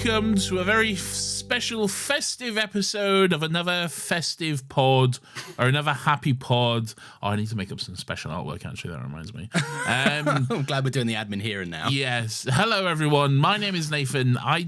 welcome to a very special festive episode of another festive pod, or another happy pod. Oh, I need to make up some special artwork, actually, that reminds me. I'm glad we're doing the admin here and now. Yes. Hello, everyone. My name is Nathan. I've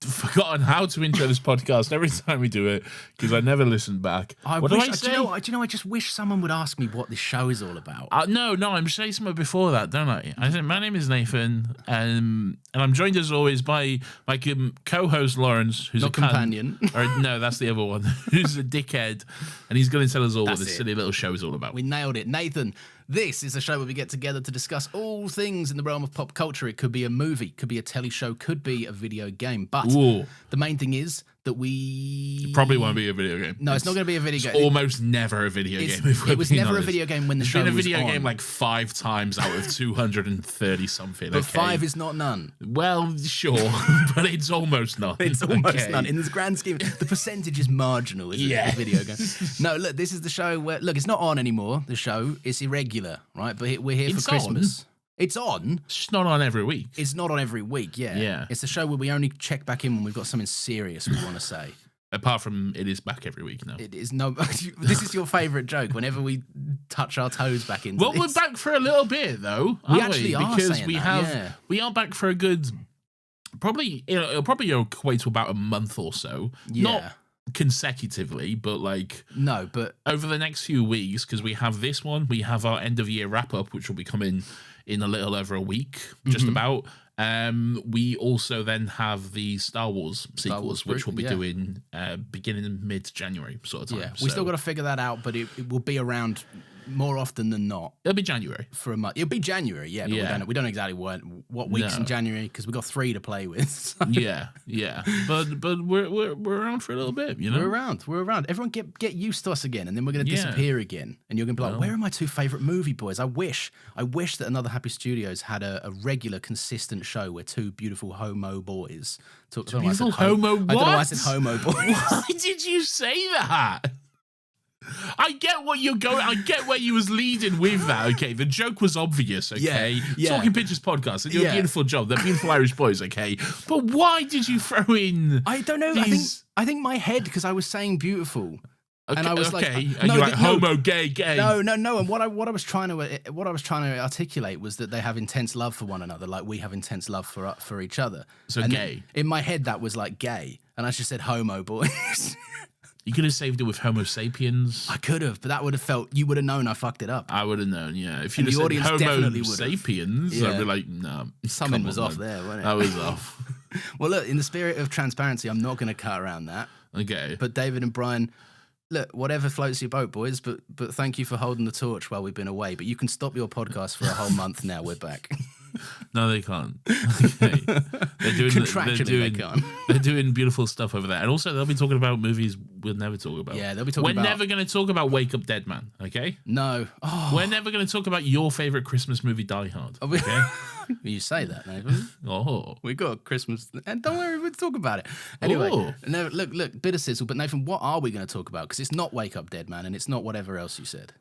forgotten how to intro this podcast every time we do it, because I never listen back. What do I say? Do you know, I just wish someone would ask me what this show is all about. No, I'm saying something before that, don't I? I said, my name is Nathan, and I'm joined as always by my co-host Lawrence, who's Not a companion. No, that's the other one, who's a dickhead, and he's going to tell us all what That's this it. silly little show is all about. We nailed it. Nathan, this is a show where we get together to discuss all things in the realm of pop culture. It could be a movie, could be a telly show, could be a video game. But Ooh. the main thing is that we... Probably won't be a video game. No, it's not going to be a video game. Almost never a video game. if we're It was being never a honest. video game when the It's show been a was video game on. like 5 times out of 230 something. But okay? 5 is not none. Well, sure, but it's almost none. It's almost okay? none. In the grand scheme, the percentage is marginal, isn't Yeah. it? The video game. No, look, this is the show where, look, it's not on anymore, the show. It's irregular, right? But we're here It's for Christmas. It's on. It's just not on every week. It's not on every week, yeah. Yeah. It's a show where we only check back in when we've got something serious we want to say. Apart from it is back every week now. It is no. This is your favourite joke. Whenever we touch our toes back into Well, this. we're back for a little bit though. We aren't actually are because saying we that, have yeah. we are back for a good probably it'll probably equate to about a month or so. Yeah. Not consecutively, but like No, but over the next few weeks, because we have this one, we have our end of year wrap up, which will be coming in a little over a week, just about. We also then have the Star Wars sequels, which we'll be yeah. doing beginning in mid-January sort of time. yeah, we still got to figure that out. But it will be around more often than not It'll be January. for a month. It'll be January, yeah. But Yeah. we don't know exactly what weeks No. in January because we've got 3 to play with. So Yeah, but we're around for a little bit, you know. We're around. Everyone get used to us again, and then we're going to Yeah. disappear again. And you're going to be like, where are my 2 favourite movie boys? I wish that Another Happy Studios had a regular, consistent show where 2 beautiful homo boys talk. Beautiful homo. I don't know why I what? said homo boys. Why did you say that? I get what you're going. I get where you was leading with that. Okay, the joke was obvious. Okay, Yeah. Talking Pictures podcast, and you're a Yeah. beautiful job. They're beautiful Irish boys. Okay, but why did you throw in? I don't know. These- I think my head, because I was saying beautiful. Okay, and I was like, okay, no, are you like no. homo, gay? No. And what I was trying to articulate was that they have intense love for one another, like we have intense love for each other. So And gay. In my head, that was like gay, and I just said homo boys. You could have saved it with Homo sapiens. I could have, but that would have felt. You would have known I fucked it up. I would have known, yeah. If you And just the said audience Homo definitely would've. sapiens, I'd Yeah. be like, no. Something come was on, off man. there, wasn't it? That was off. Well, look, in the spirit of transparency, I'm not going to cut around that. Okay. But David and Brian, look, whatever floats your boat, boys. But thank you for holding the torch while we've been away. But you can stop your podcast for a whole month now. We're back. No, they can't. Okay. Contractually, they can't. They're doing beautiful stuff over there. And also, they'll be talking about movies we'll never talk about. Yeah, they'll be talking We're about- never going to talk about Wake Up Dead Man, okay? No. Oh, We're never going to talk about your favorite Christmas movie, Die Hard, okay? you say that, Nathan. Oh. We got Christmas, and don't worry, we'll talk about it. Anyway, Ooh. no, look, bit of sizzle. But Nathan, what are we going to talk about? Because it's not Wake Up Dead Man, and it's not whatever else you said.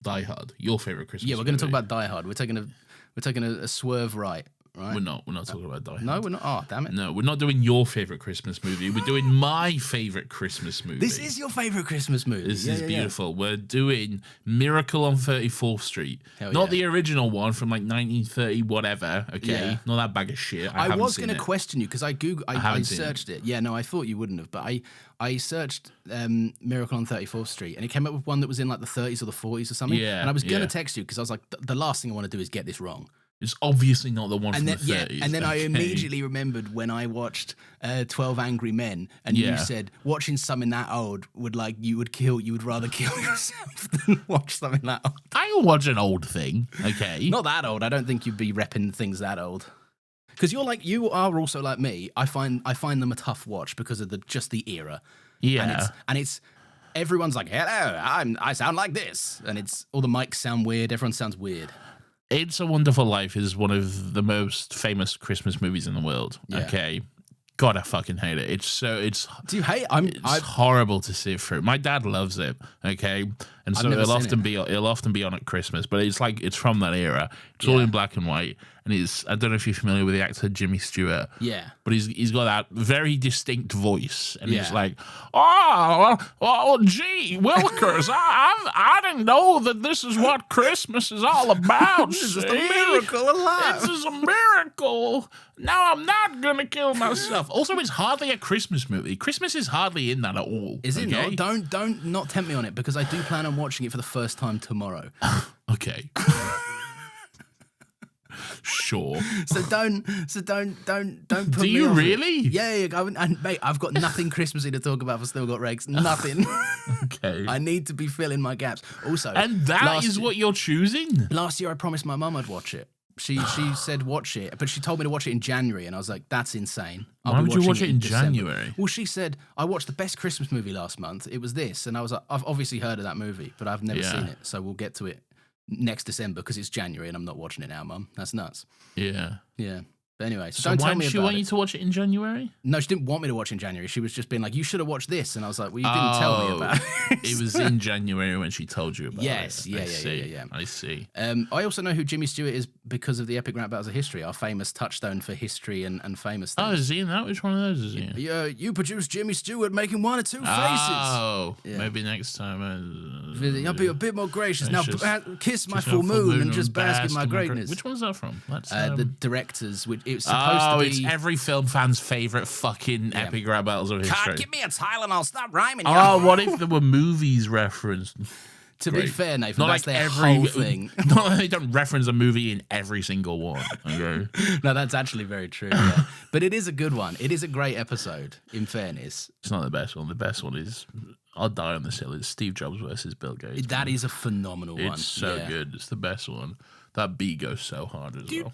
Die Hard, your favorite Christmas Yeah, we're going to talk movie. about Die Hard. We're taking a swerve right. We're not talking about Die Hard. No, we're not. Oh, damn it. No, we're not doing your favorite Christmas movie. We're doing my favorite Christmas movie. This is your favorite Christmas movie. This Yeah, is yeah, yeah. beautiful. We're doing Miracle on 34th Street. Hell Not yeah. the original one from like 1930 whatever, okay? Yeah. Not that bag of shit. I haven't was seen going to it. question you because I haven't seen searched it. Yeah, no, I thought you wouldn't have, but I searched Miracle on 34th Street, and it came up with one that was in like the 30s or the 40s or something. Yeah, and I was going to yeah. text you because I was like, the last thing I want to do is get this wrong. It's obviously not the one from And then the 30s. and then I okay? immediately remembered when I watched 12 Angry Men, and Yeah. you said watching something that old would you would rather kill yourself than watch something that old. I will watch an old thing, okay? Not that old. I don't think you'd be repping things that old. Because you are also like me. I find them a tough watch because of just the era. yeah. And it's everyone's like, hello, I sound like this, and it's all the mics sound weird. Everyone sounds weird. It's a Wonderful Life is one of the most famous Christmas movies in the world, Yeah. okay? God, I fucking hate it. It's Do you hate? It's horrible to sit through. My dad loves it, okay? and I've so never it'll seen it. often be on at Christmas. But it's from that era. It's all in black and white, and I don't know if you're familiar with the actor Jimmy Stewart. Yeah. But he's got that very distinct voice, and he's Yeah. like, gee, Willikers, I didn't know that this is what Christmas is all about. This is just a miracle alive. This is a miracle. Now I'm not gonna kill myself. Also, it's hardly a Christmas movie. Christmas is hardly in that at all. Is it okay? not? Don't tempt me on it, because I do plan on watching it for the first time tomorrow. Okay. Sure. So don't put Do me you off it. really? Yeah. And mate, I've got nothing Christmassy to talk about for Still Got Regs. Nothing. Okay. I need to be filling my gaps. Also, And that is what you're choosing? last year I promised my mum I'd watch it. She said watch it, but she told me to watch it in January, and I was like, that's insane. Why would you watch it in December. January? Well, she said, I watched the best Christmas movie last month. It was this. And I was like, I've obviously heard of that movie, but I've never seen it. So we'll get to it next December, because it's January and I'm not watching it now, Mum. That's nuts. Yeah. Yeah. But anyway, So don't why tell me did she about want it. you to watch it in January? No, she didn't want me to watch in January. She was just being like, you should have watched this. And I was like, well, you didn't tell me about it. It was in January when she told you about Yes, it. yeah. I see. I also know who Jimmy Stewart is because of the Epic Rap Battles of History, our famous touchstone for history and famous Oh, things. is he in that? Which one of those is he in? Yeah, you produced Jimmy Stewart making one or two faces. Oh, Yeah. maybe next time. I'll be a bit more gracious. Now, just- kiss my Just full a moon and just bask in my in greatness. Which one's that from? That's The directors, it's supposed to be. it's every film fan's favorite fucking epic rap battles of history. Give me a Tylenol, stop rhyming. Oh, what if there were movies referenced? To be fair, Nathan, Not that's like their every whole thing. Not like they don't reference a movie in every single one. Okay. No, that's actually very true. Yeah. But it is a good one. It is a great episode, in fairness. It's not the best one. The best one is I'll die on this hill. It's Steve Jobs versus Bill Gates. That is a phenomenal one. It's so Yeah. good. It's the best one. That beat goes so hard as well.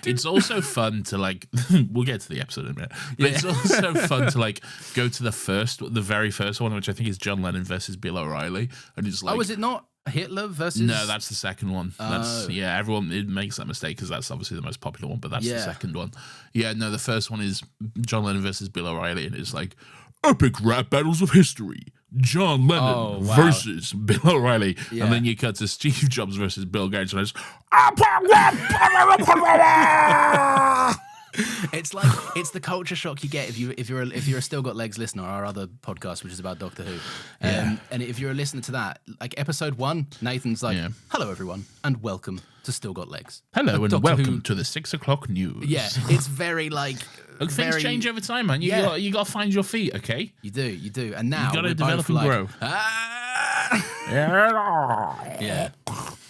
It's also fun to like. We'll get to the episode in a minute. But it's also fun to like go to the very first one, which I think is John Lennon versus Bill O'Reilly, and it's like. Oh, is it not Hitler versus? No, that's the second one. That's everyone it makes that mistake because that's obviously the most popular one, but that's the second one. Yeah, no, the first one is John Lennon versus Bill O'Reilly, and it's like epic rap battles of history. John Lennon versus Bill O'Reilly, and then you cut to Steve Jobs versus Bill Gates, and it's It's like it's the culture shock you get if you're a Still Got Legs listener, our other podcast which is about Doctor Who, and if you're a listener to that, like episode 1, Nathan's like, "Hello everyone, and welcome to Still Got Legs." Hello and Doctor welcome Who. to the 6 o'clock news. Yeah, it's very like Things very, change over time, man. You got to find your feet, okay? You do, and now You gotta we're develop both and like, grow.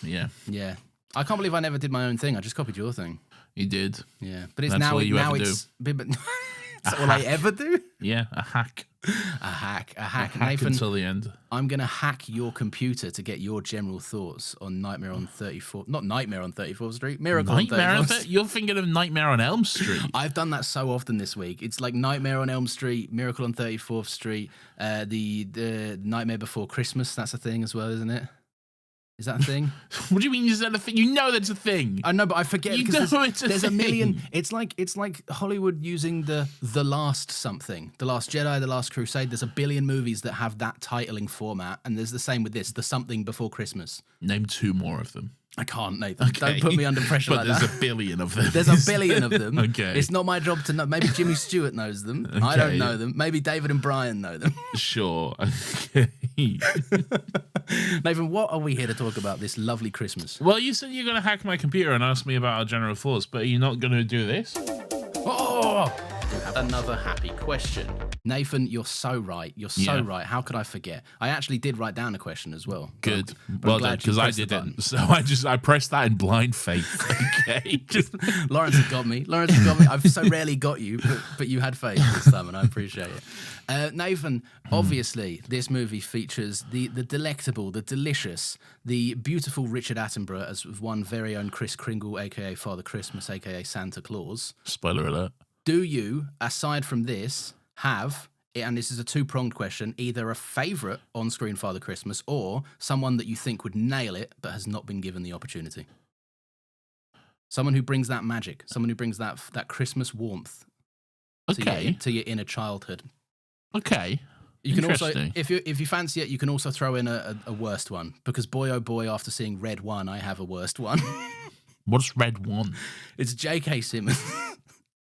Yeah. Yeah, I can't believe I never did my own thing. I just copied your thing. you did. Yeah, but it's That's now all you now ever it's that's all I ever do. Yeah, a hack. A hack. Hack Nathan, until the end. I'm going to hack your computer to get your general thoughts on Nightmare on 34th. Not Nightmare on 34th Street. Miracle Nightmare on on 34th. You're thinking of Nightmare on Elm Street. I've done that so often this week. It's like Nightmare on Elm Street, Miracle on 34th Street, the Nightmare Before Christmas. That's a thing as well, isn't it? Is that a thing? What do you mean is that a thing? You know that's a thing. I know, but I forget You because know it's a there's a thing. million. It's like Hollywood using the last something, the Last Jedi, the Last Crusade. There's a billion movies that have that titling format, and there's the same with this, the something before Christmas. Name 2 more of them. I can't, Nathan. Okay. Don't put me under pressure But like there's that. a billion of them. There's a billion of them. Okay. It's not my job to know. Maybe Jimmy Stewart knows them. I don't Okay. know them. Maybe David and Brian know them. Sure. Okay. Nathan, what are we here to talk about this lovely Christmas? Well, you said you're going to hack my computer and ask me about our general thoughts, but are you not going to do this? Oh! We have another happy question. Nathan, you're so right. You're so right. How could I forget? I actually did write down a question as well. Good. But Well I'm done, glad you because I pressed the didn't. So I pressed that in blind faith. Okay. Just Lawrence has got me. I've so rarely got you, but you had faith this time, and I appreciate it. Nathan, obviously, this movie features the delectable, the delicious, the beautiful Richard Attenborough as one very own Kris Kringle, a.k.a. Father Christmas, a.k.a. Santa Claus. Spoiler alert. Do you, aside from this, have, and this is a two-pronged question, either a favourite on-screen Father Christmas or someone that you think would nail it but has not been given the opportunity? Someone who brings that magic, someone who brings that Christmas warmth Okay. to your inner childhood. Okay. You can also, Interesting. if you fancy it, you can also throw in a worst one, because boy oh boy, after seeing Red 1, I have a worst one. What's Red 1? It's J.K. Simmons.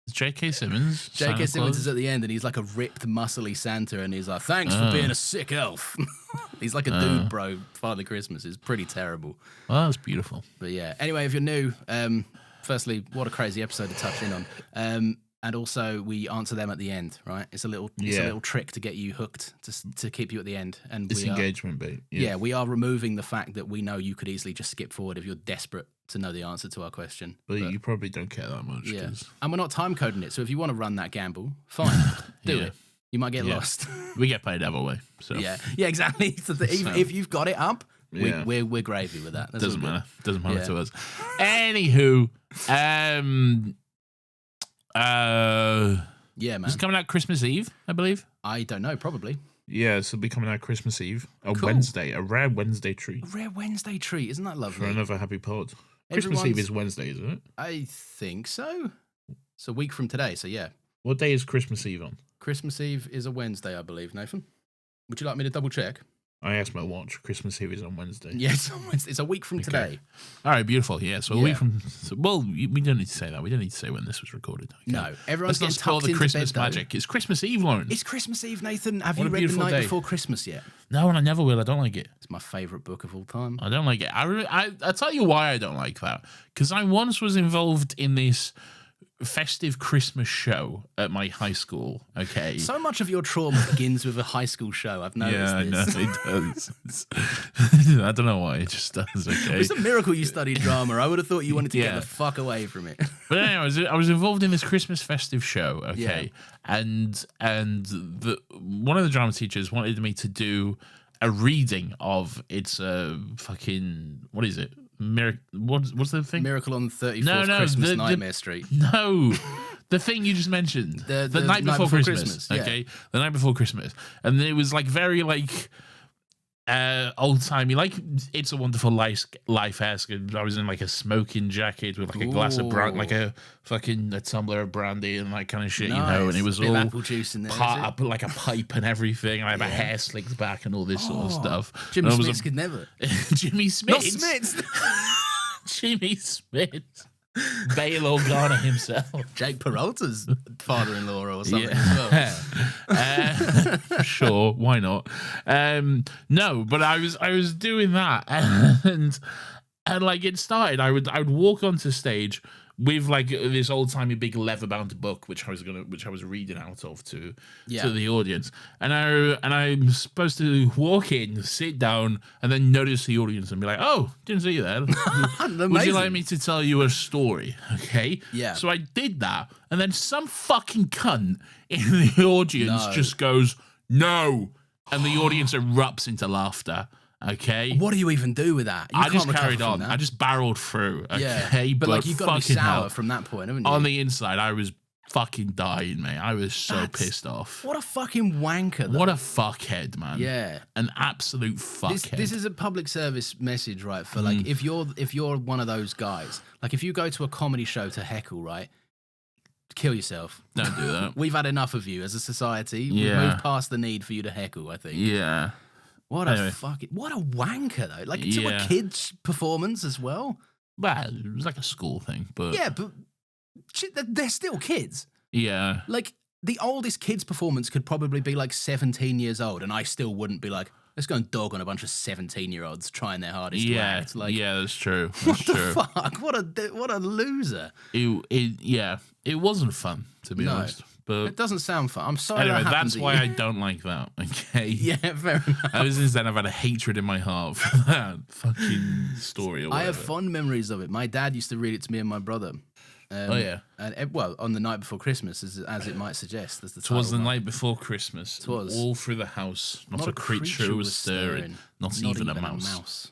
It's J.K. Simmons. J.K. Simmons is at the end, and he's like a ripped, muscly Santa, and he's like, "Thanks for being a sick elf." He's like a dude, bro. Father Christmas is pretty terrible. Oh, that's beautiful. But yeah. Anyway, if you're new, firstly, what a crazy episode to touch in on. And also, we answer them at the end, right? It's a little trick to get you hooked, to keep you at the end. And It's engagement bait. Yeah, we are removing the fact that we know you could easily just skip forward if you're desperate to know the answer to our question. But you probably don't care that much. Yeah, 'cause- and we're not time coding it, so if you want to run that gamble, fine, do Yeah. it. You might get Yeah. lost. We get paid either way. So Yeah, exactly. So even if you've got it up, Yeah. we're gravy with that. That's doesn't all good. matter. Doesn't matter Yeah. to us. Anywho, Yeah, man. it's coming out Christmas Eve, I believe. I don't know, probably. Yeah, so it'll be coming out Christmas Eve. A Cool. Wednesday, a rare Wednesday treat A rare Wednesday treat, isn't that for lovely? another happy pod. Christmas Eve is Wednesday, isn't it? I think so. It's a week from today, so yeah. What day is Christmas Eve on? Christmas Eve is a Wednesday, I believe, Nathan. Would you like me to double check? I asked my watch. Christmas Eve is on Wednesday. Yes, it's a week from today. All right, beautiful. Yeah, so a Yeah. week from. Well, we don't need to say that. We don't need to say when this was recorded. Okay. No, everyone's Let's not getting spoil tucked the into Christmas bed, though. magic. It's Christmas Eve, Lawrence. It's Christmas Eve, Nathan. Have What you a read The beautiful Night day. Before Christmas yet? No, and I never will. I don't like it. It's my favourite book of all time. I don't like it. I'll tell you why I don't like that. Because I once was involved in this festive Christmas show at my high school. Okay. So much of your trauma begins with a high school show. I've noticed Yeah, I know this. it does. I don't know why it just does. Okay. It's a miracle you studied drama. I would have thought you wanted to Yeah. get the fuck away from it. But anyway, I was involved in this Christmas festive show, okay, and one of the drama teachers wanted me to do a reading of It's a fucking, what is it? What's the thing? Miracle on 34th No, Christmas the- Nightmare Street. No, the thing you just mentioned, The night before Christmas, yeah. okay, the night before Christmas, and it was like very like old timey, like It's a Wonderful Life-esque. I was in like a smoking jacket with like a glass of like a tumbler of brandy and that kind of shit, you know, and it was Bit of all apple juice in there. part is it? up like a pipe and everything. And I had my hair slicked back and all this sort of stuff. Jimmy And I was Smits could never. Jimmy Smits. Not Smits. Jimmy Smits. Bail Organa himself. Jake Peralta's father-in-law or something as well. Sure, why not? No, but I was doing that, and like it started. I would walk onto stage with like this old timey big leather bound book, which I was reading out of to the audience, and I'm supposed to walk in, sit down, and then notice the audience and be like, "Oh, didn't see you there. Would you like me to tell you a story?" Okay, Yeah. So I did that, and then some fucking cunt in the audience just goes, "No," and the audience erupts into laughter. Okay. What do you even do with that? You I just can't recover carried from on. that. I just barreled through. Yeah, Okay, but like you've got to be fucking sour hell. from that point, haven't you? On the inside, I was fucking dying, mate. I was so That's- pissed off. What a fucking wanker! Though. What a fuckhead, man. Yeah. An absolute fuckhead. This is a public service message, right? For like, if you're one of those guys, like if you go to a comedy show to heckle, right? Kill yourself. Don't do that. We've had enough of you as a society. Yeah. We've moved past the need for you to heckle, I think. Yeah. What Anyway. what a wanker though. Like to a Yeah. kid's performance as well. Well, it was like a school thing, but Yeah, but shit, they're still kids. yeah. Like the oldest kid's performance could probably be like 17 years old, and I still wouldn't be like, let's go and dog on a bunch of 17-year-olds trying their hardest to Yeah, act. Like, yeah, that's true. what That's the true. fuck? What a loser. It wasn't fun, to be No. honest. But It doesn't sound fun. I'm sorry. anyway, that happened that's to why you. I don't like that. Okay. Yeah, fair enough. Ever since then, I've had a hatred in my heart for that fucking story. Or I have whatever. fond memories of it. My dad used to read it to me and my brother. Oh yeah. And well, on the night before Christmas, as it might suggest, as the Twas title the might- night before Christmas. 'Twas. All through the house, not a creature was stirring, not even a mouse.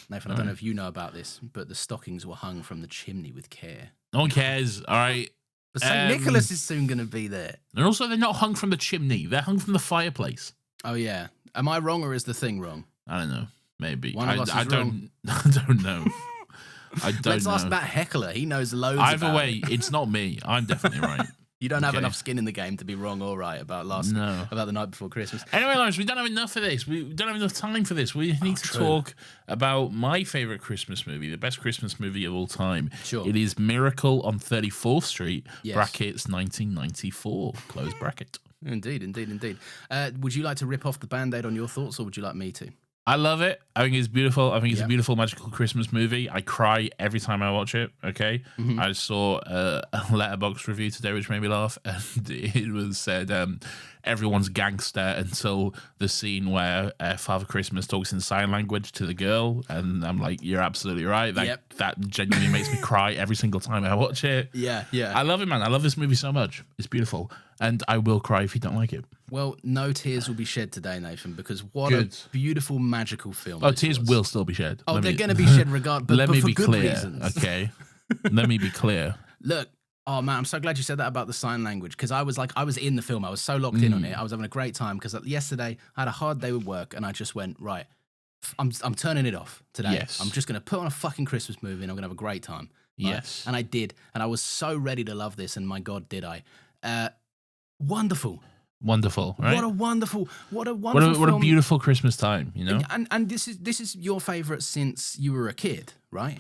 Nathan, I don't know if you know about this, but the stockings were hung from the chimney with care. No one cares. All right. But St. Nicholas is soon going to be there. And also, they're not hung from the chimney. They're hung from the fireplace. Oh yeah. Am I wrong or is the thing wrong? I don't know. Maybe. One of us I is don't. wrong. I don't know. I don't Let's know. ask that heckler. He knows loads. Either about way, it. it's not me. I'm definitely right. You don't have Okay. enough skin in the game to be wrong or right about about the night before Christmas. Anyway, Lawrence, we don't have enough of this. We don't have enough time for this. We need to talk about my favorite Christmas movie, the best Christmas movie of all time. Sure. It is Miracle on 34th Street, Yes. brackets 1994, close bracket. Indeed. Would you like to rip off the Band-Aid on your thoughts, or would you like me to? I love it. I think it's beautiful. I think it's Yeah. a beautiful, magical Christmas movie. I cry every time I watch it. Okay. Mm-hmm. I saw a Letterboxd review today, which made me laugh. And it was said, everyone's gangster until the scene where Father Christmas talks in sign language to the girl. And I'm like, you're absolutely right. That genuinely makes me cry every single time I watch it. Yeah. I love it, man. I love this movie so much. It's beautiful. And I will cry if you don't like it. Well, no tears will be shed today, Nathan, because what Good. a beautiful, magical film. Oh, this tears was. will still be shed. Oh, Let they're me- going to be shed regardless, Let but me for be good clear, reasons. okay? Let me be clear. Look, oh man, I'm so glad you said that about the sign language, because I was in the film. I was so locked in on it. I was having a great time because yesterday I had a hard day with work, and I just went, right, I'm turning it off today. Yes. I'm just going to put on a fucking Christmas movie, and I'm going to have a great time. Right? Yes. And I did, and I was so ready to love this, and my God, did I. Wonderful. Wonderful, right? What a wonderful What a film. beautiful Christmas time, you know? And this is your favorite since you were a kid, right?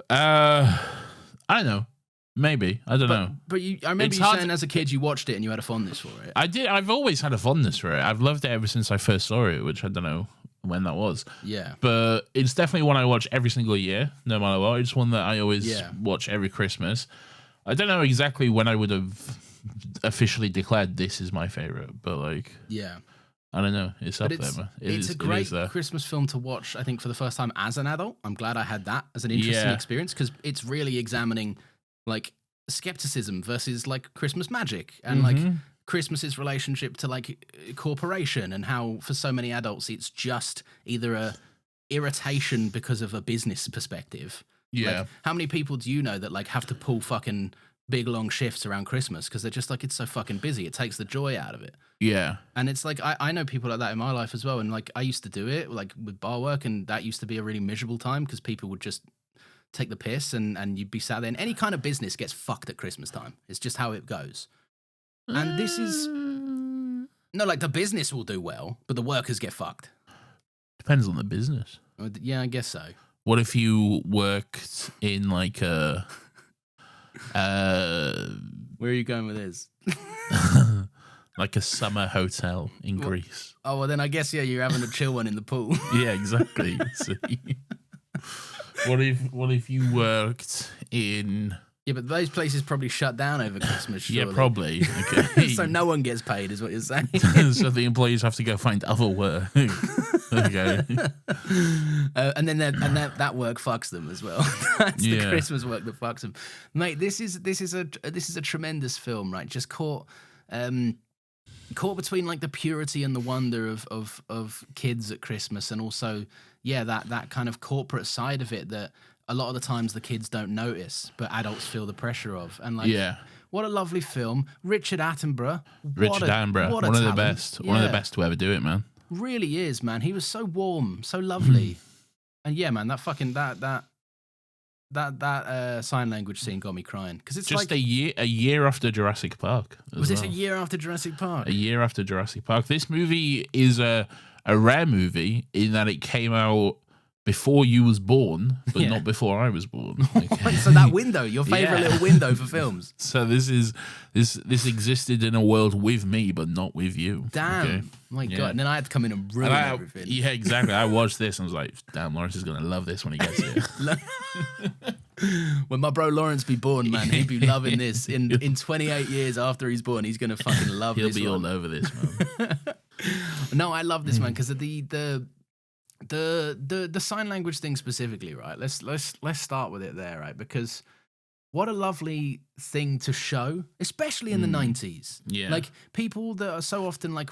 I don't know. Maybe. I don't know. But I remember It's you hard saying to- as a kid you watched it and you had a fondness for it. I've always had a fondness for it. I've loved it ever since I first saw it, which I don't know when that was. Yeah. But it's definitely one I watch every single year, no matter what. It's one that I always watch every Christmas. I don't know exactly when I would have officially declared this is my favorite, but like, Yeah. I don't know. It's up But there, man. it's a It great is there. Christmas film to watch, I think, for the first time as an adult. I'm glad I had that as an interesting Yeah. experience because it's really examining like skepticism versus like Christmas magic and like Christmas's relationship to like corporation and how for so many adults it's just either a irritation because of a business perspective. Yeah. Like, how many people do you know that like have to pull fucking big long shifts around Christmas because they're just like it's so fucking busy. It takes the joy out of it. Yeah. And it's like I know people like that in my life as well. And like I used to do it like with bar work, and that used to be a really miserable time because people would just take the piss and you'd be sat there. And any kind of business gets fucked at Christmas time. It's just how it goes. And this is no, like the business will do well, but the workers get fucked. Depends on the business. Yeah, I guess so. What if you worked in like a Where are you going with this? like a summer hotel in Greece? Oh well, then I guess you're having a chill one in the pool. Yeah, exactly. See? What if you worked in? Yeah, but those places probably shut down over Christmas. Surely. Yeah, probably. Okay. So no one gets paid, is what you're saying. So the employees have to go find other work. Okay. And then that work fucks them as well. That's the Yeah. Christmas work that fucks them, mate. This is a tremendous film, right? Just caught between like the purity and the wonder of kids at Christmas, and also that kind of corporate side of it that a lot of the times the kids don't notice, but adults feel the pressure of. And like, Yeah. what a lovely film, Richard Attenborough. Richard Attenborough, what a one of the talent. best. One of the Yeah. best to ever do it, man. Really is, man. He was so warm, so lovely, and yeah, man, that fucking that sign language scene got me crying because it's Just like a year after Jurassic Park. was this a year after Jurassic Park? A year after Jurassic Park. This movie is a rare movie in that it came out before you was born, but Yeah. not before I was born. Okay. So that window, your favorite Yeah. little window for films. So this existed in a world with me, but not with you. Damn, Okay? my Yeah. god! And then I had to come in and ruin And everything. yeah, exactly. I watched this and was like, damn, Lawrence is gonna love this when he gets here. When my bro Lawrence be born, man, he'd be loving this. In 28 years after he's born, he's gonna fucking love He'll this. be one. all over this, man. No, I love this man because of the sign language thing specifically, right? Let's start with it there, right? Because what a lovely thing to show, especially in the 90s. Yeah. Like people that are so often like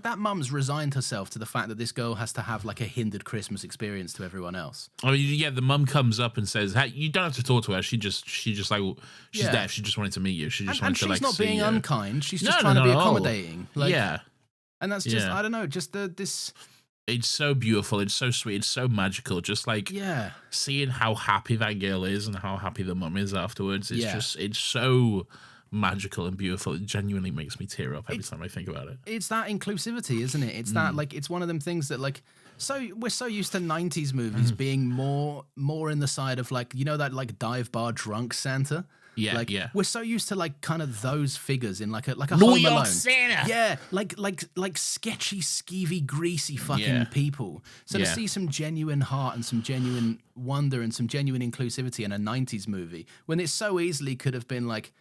that mum's resigned herself to the fact that this girl has to have like a hindered Christmas experience to everyone else. I mean, yeah, the mum comes up and says, "Hey, you don't have to talk to her. She just like she's Yeah. there. She just wanted to meet you. She just And wanted to she's like not see being you." unkind. She's just No, trying no, to be not at all. accommodating. Like, Yeah, and that's just Yeah. I don't know, just this it's so beautiful. It's so sweet. It's so magical. Just like yeah. seeing how happy that girl is and how happy the mum is afterwards. It's Yeah. just it's so magical and beautiful. It genuinely makes me tear up every time I think about it. It's that inclusivity, isn't it? It's that like it's one of them things that like so we're so used to 90s movies being more in the side of like, you know, that like dive bar drunk Santa. Yeah, like, yeah. We're so used to like kind of those figures in like a New Home York Alone. Santa. Yeah, like sketchy, skeevy, greasy fucking Yeah. people. So to Yeah. see some genuine heart and some genuine wonder and some genuine inclusivity in a 90s movie when it so easily could have been like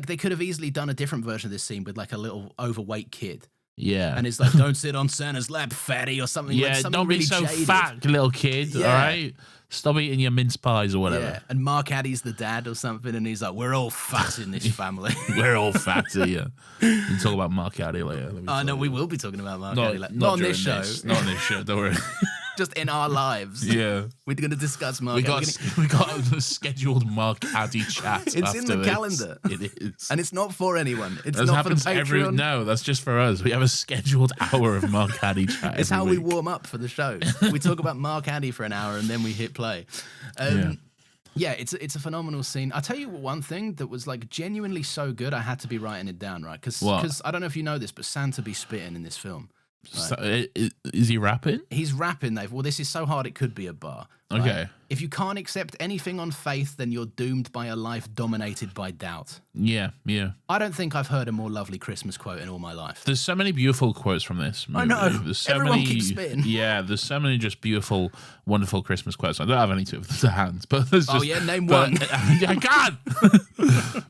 they could have easily done a different version of this scene with like a little overweight kid. Yeah. And it's like, don't sit on Santa's lap, fatty, or something. yeah, like something don't really be so jaded. fat, little kid. Yeah. All right, stop eating your mince pies or whatever. Yeah, and Mark Addy's the dad or something, and he's like, "We're all fat in this family." We're all fat here. You can talk about Mark Addy later. No, we will be talking about Mark Not, Addy. Not on this show, Not on this show. Don't worry. just in our lives. Yeah. We're going to discuss Mark We Addy. got a scheduled Mark Addy chat. It's in the after this. calendar. It is. And it's not for anyone. It's That not for the happens Patreon. No, that's just for us. We have a scheduled hour of Mark Addy chat. It's every how week. we warm up for the show. We talk about Mark Addy for an hour and then we hit play. Yeah, it's a phenomenal scene. I'll tell you one thing that was like genuinely so good, I had to be writing it down, right? What? Because I don't know if you know this, but Santa be spitting in this film. So, is he rapping? He's rapping, Dave. Well, this is so hard it could be a bar. right? Okay. If you can't accept anything on faith, then you're doomed by a life dominated by doubt. Yeah, yeah. I don't think I've heard a more lovely Christmas quote in all my life. There's so many beautiful quotes from this movie. I know. There's so Everyone many, keeps spitting. Yeah, there's so many just beautiful, wonderful Christmas quotes. I don't have any to hand, but there's just. Oh, yeah, name but- one. I can't.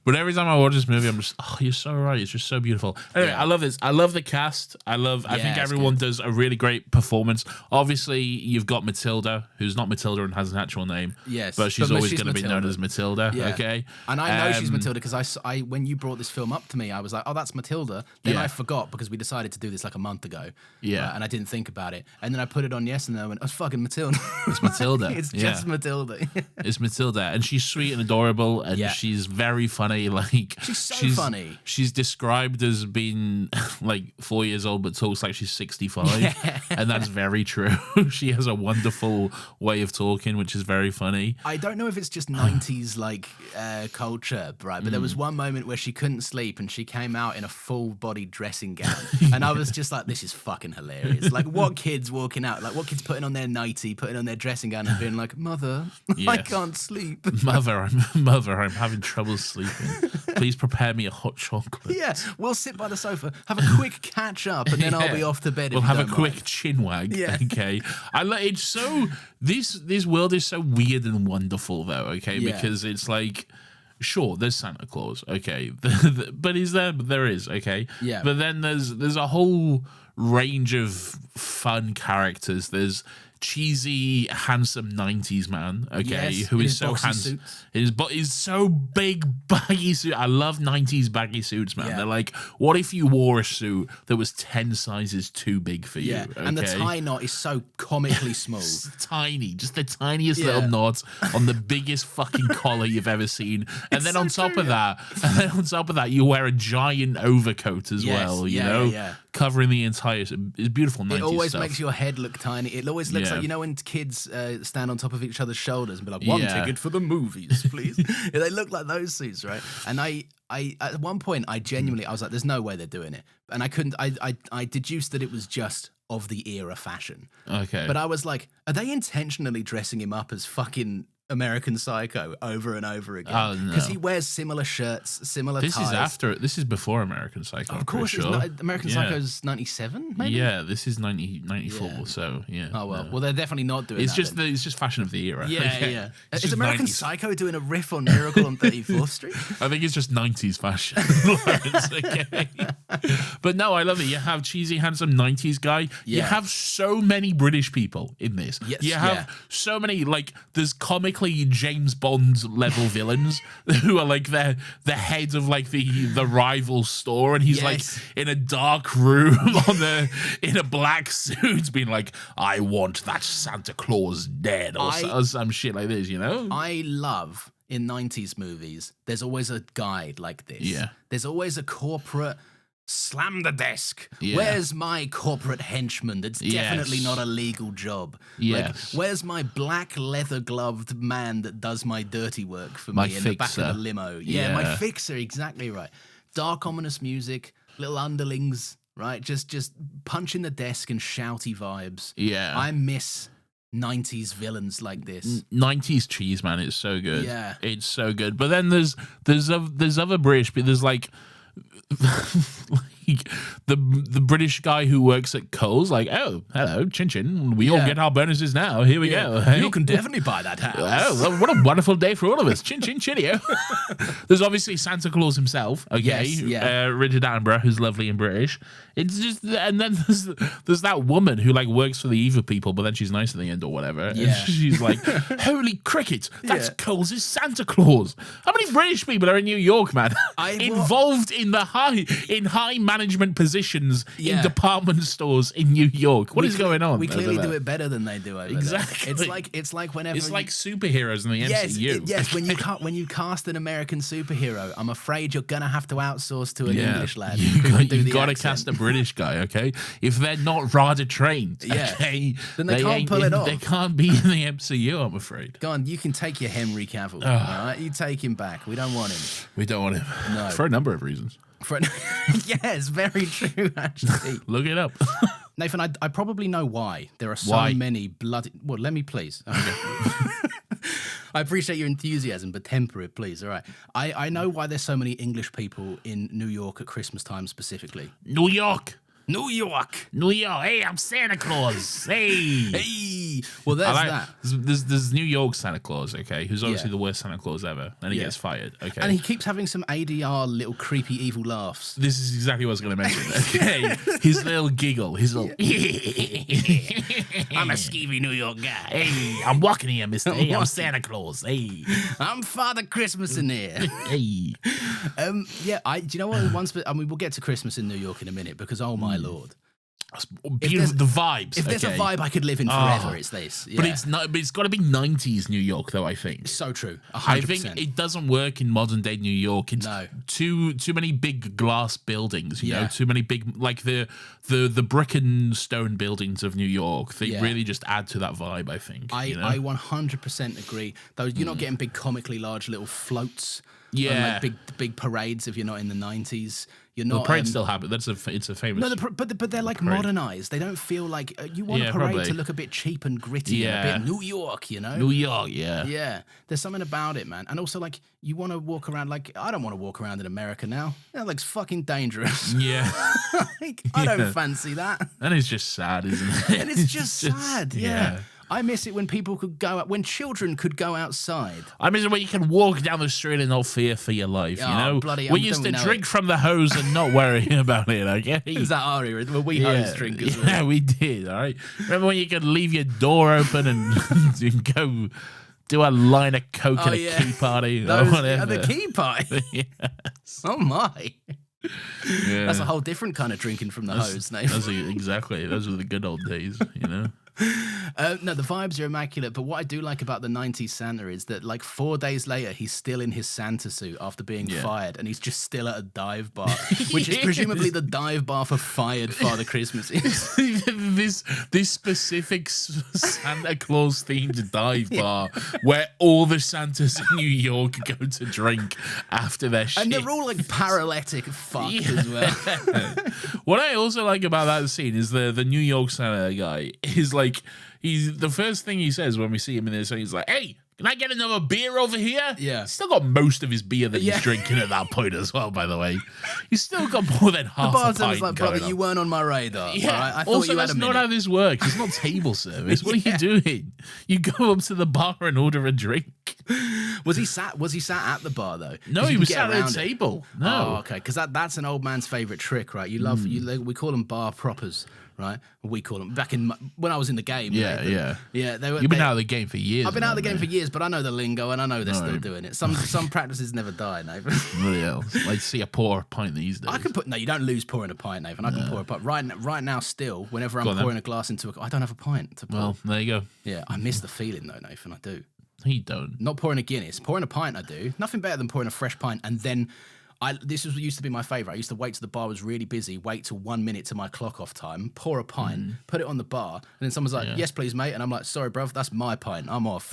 But every time I watch this movie, I'm just, oh, you're so right. It's just so beautiful. Anyway, Yeah. I love this. I love the cast. I think it's everyone does a really great performance. Obviously, you've got Matilda, who's not Matilda and has an actual name. Yes, But she's but always she's going to be known Matilda. as Matilda. Yeah. Okay. And I know she's Um, Matilda because I when you brought this film up to me, I was like, oh, that's Matilda. Then Yeah. I forgot because we decided to do this like a month ago. Yeah. And I didn't think about it. And then I put it on yesterday and I went, oh, it's fucking Matilda. It's Matilda. It's yeah. just Matilda. It's Matilda, and she's sweet and adorable, and Yeah. she's very funny. Like She's so funny. She's described as being like 4 years old, but talks like she's 65, and that's very true. She has a wonderful way of talking, which is very funny. I don't know if it's just 90s like culture, right? But there was one moment where she couldn't sleep and she came out in a full body dressing gown. And I was just like, this is fucking hilarious. Like, what kids walking out? Like, what kids putting on their nightie, putting on their dressing gown and being like, Mother, I Yes. can't sleep. Mother, I'm having trouble sleeping. Please prepare me a hot chocolate. Yeah, we'll sit by the sofa, have a quick catch up, and then I'll Yeah. be off to bed. We'll if have you a don't quick mind. chin wag. Yeah. Okay. I like it's so this world is so weird and wonderful though. Okay, Yeah. because it's like. Sure, there's Santa Claus, okay, but is there? But there is, okay. Yeah. But then there's a whole range of fun characters. There's cheesy, handsome '90s man, okay, Yes, who in is his so boxy handsome. suits. But he's so big, baggy suit. I love '90s baggy suits, man. Yeah. They're like, what if you wore a suit that was 10 sizes too big for you? Yeah, and the okay? tie knot is so comically small. Tiny, just the tiniest Yeah. little knot on the biggest fucking collar you've ever seen. And then so on top true. of that, you wear a giant overcoat as Yes, well, you yeah, know, yeah. covering the entire. It's beautiful 90s It always stuff. makes your head look tiny. It always looks Yeah. like, you know, when kids stand on top of each other's shoulders and be like, one Yeah. ticket for the movies, please. Yeah, they look like those suits, right? And I at one point, I genuinely, I was like, there's no way they're doing it. And I couldn't, I deduced that it was just of the era fashion. Okay. But I was like, are they intentionally dressing him up as fucking American Psycho over and over again? Oh, no. Because he wears similar shirts, similar this ties. this is before American Psycho. Of course, I'm pretty sure. it's not, American Yeah. Psycho's 97, maybe? Yeah, this is 94, Yeah. so yeah. Oh, well. no. Well, they're definitely not doing It's that. just then. it's just fashion of the era. Yeah, okay? yeah. It's Is just American 90s. Psycho doing a riff on Miracle on 34th Street? I think it's just 90s fashion. Lawrence, okay? But no, I love it. You have cheesy, handsome 90s guy. You Yeah. have so many British people in this. Yes, you have yeah. so many, like, there's comically James Bond level villains who are like the head of like the rival store, and he's Yes. like in a dark room in a black suit being like, I want that Santa Claus dead, or some shit like this, you know? I love in 90s movies, there's always a guy like this. Yeah. There's always a corporate Slam the desk. Yeah. Where's my corporate henchman that's definitely Yes. not a legal job? Yes. Like, where's my black leather gloved man that does my dirty work for My me in the back of fixer. the limo? Yeah, my Yeah. fixer, exactly right. Dark, ominous music, little underlings, right? Just punching the desk and shouty vibes. Yeah. I miss 90s villains like this. 90s cheese, man. It's so good. Yeah. It's so good. But then there's other British, but there's like the British guy who works at Coles, like, oh, hello, chin chin. We all Yeah. get our bonuses now. Here we go. Hey? You can definitely buy that house. Oh, well, what a wonderful day for all of us. Chin chin chinio. There's obviously Santa Claus himself. Okay. Yes, yeah. Richard Attenborough, who's lovely and British. It's just, and then there's that woman who like works for the evil people, but then she's nice at the end or whatever. Yeah. And she's like, holy cricket, that's Yeah. Coles' Santa Claus. How many British people are in New York, man? Involved in high management positions Yeah. in department stores in New York. What is going on? We clearly over do there? it better than they do over Exactly. there. It's like whenever It's like superheroes in the MCU. Yes, when you cast an American superhero, I'm afraid you're gonna have to outsource to an English lad. You who can do got the to accent. cast a British guy, okay? If they're not rather trained, Yeah. okay, Then they can't ain't pull it off. They can't be in the MCU, I'm afraid. Go on, you can take your Henry Cavill. All right, you take him back. We don't want him. We don't want him. No. For a number of reasons. Yes, very true. Actually, Look it up. Nathan, I probably know why there are so Why? many bloody. Well, let me please. Okay. I appreciate your enthusiasm, but temper it, please. All right. I know why there's so many English people in New York at Christmas time specifically. New York. New York. New York. Hey, I'm Santa Claus. Hey. Hey. Well, there's that. There's New York Santa Claus, okay, who's obviously Yeah. the worst Santa Claus ever, and he Yeah. gets fired, okay. And he keeps having some ADR little creepy evil laughs. This is exactly what I was going to mention. Okay, his little giggle, his little. I'm a skeevy New York guy. Hey, I'm walking here, Mister. Hey, I'm walking. Santa Claus. Hey, I'm Father Christmas in here. hey. Yeah, do you know what? We'll get to Christmas in New York in a minute because, oh my lord, Beautiful, the vibes. if there's a okay. vibe I could live in forever, Oh. it's this. But Yeah. it's not. But it's got to be 90s New York, though. I think. So true. 100%. I think it doesn't work in modern day New York. It's No. too many big glass buildings. You know, Yeah. too many big like the brick and stone buildings of New York. They Yeah. really just add to that vibe. I think. you know? I 100% agree. Though you're not getting big comically large little floats. and, Yeah. like big parades if you're not in the 90s. You're not. the parade still happen. It's a famous. No, but they're like parade. modernized. They don't feel like you want Yeah, a parade probably. to look a bit cheap and gritty, and a Yeah. bit New York, you know. New York, yeah. Yeah, there's something about it, man. And also, like, you want to walk around. Like, I don't want to walk around in America now. That looks fucking dangerous. Yeah. Like, I Yeah. don't fancy that. And it's just sad, isn't it? And it's just sad. Yeah. I miss it when people could go out, when children could go outside. I mean, when you can walk down the street and not fear for your life, you Oh, know? bloody- we don't used to know drink it. from the hose and not worry about it, okay? Is that our era? Were we yeah, hose drinkers? yeah, we did, all right? Remember when you could leave your door open and go do a line of coke Oh, at a yeah. key party or Those, whatever? the key pie. Yes. Oh, my. Yeah. That's a whole different kind of drinking from the hose, Nate. Exactly. Those were the good old days, you know? No, the vibes are immaculate. But what I do like about the 90s Santa is that, like, 4 days later, he's still in his Santa suit after being Yeah. fired, and he's just still at a dive bar, which is presumably the dive bar for fired Father Christmas. this specific Santa Claus themed dive bar where all the Santas in New York go to drink after their shit. And they're all like paralytic fucked as well. What I also like about that scene is the New York Santa guy is like he's the first thing he says when we see him in this, he's like, "Hey, can I get another beer over here?" Yeah. He's still got most of his beer that Yeah. he's drinking at that point as well. By the way, he's still got more than The half a bartender's pint like, brother, going you on. weren't on my radar. Yeah. All right? I thought Also, you had that's a not minute. how this works. It's not table service. What are you doing? You go up to the bar and order a drink. Was he sat at the bar though? No, 'Cause he you was could get sat at around a it. table. No. Oh, okay, because that's an old man's favorite trick, right? You love we call them bar proppers, right? We call them back in when I was in the game. Yeah, Nathan. yeah. yeah. They were. You've been they- out of the game for years. I've been out of the game man. for years, but I know the lingo and I know they're still Right. doing it. Some practices never die, Nathan. Bloody hell. Like, see a pour pint these days. I can put no. You don't lose pouring a pint, Nathan. I can pour a pint right now. Still, whenever I'm Go on, then. pouring a glass into I don't have a pint to pour. Well, there you go. Yeah, I miss the feeling though, Nathan. I do. You don't. Not pouring a Guinness. Pouring a pint, I do. Nothing better than pouring a fresh pint and then This used to be my favorite. I used to wait till the bar was really busy, wait till 1 minute to my clock off time, pour a pint, put it on the bar, and then someone's like, "Yes, please, mate," and I'm like, "Sorry, bruv, that's my pint. I'm off.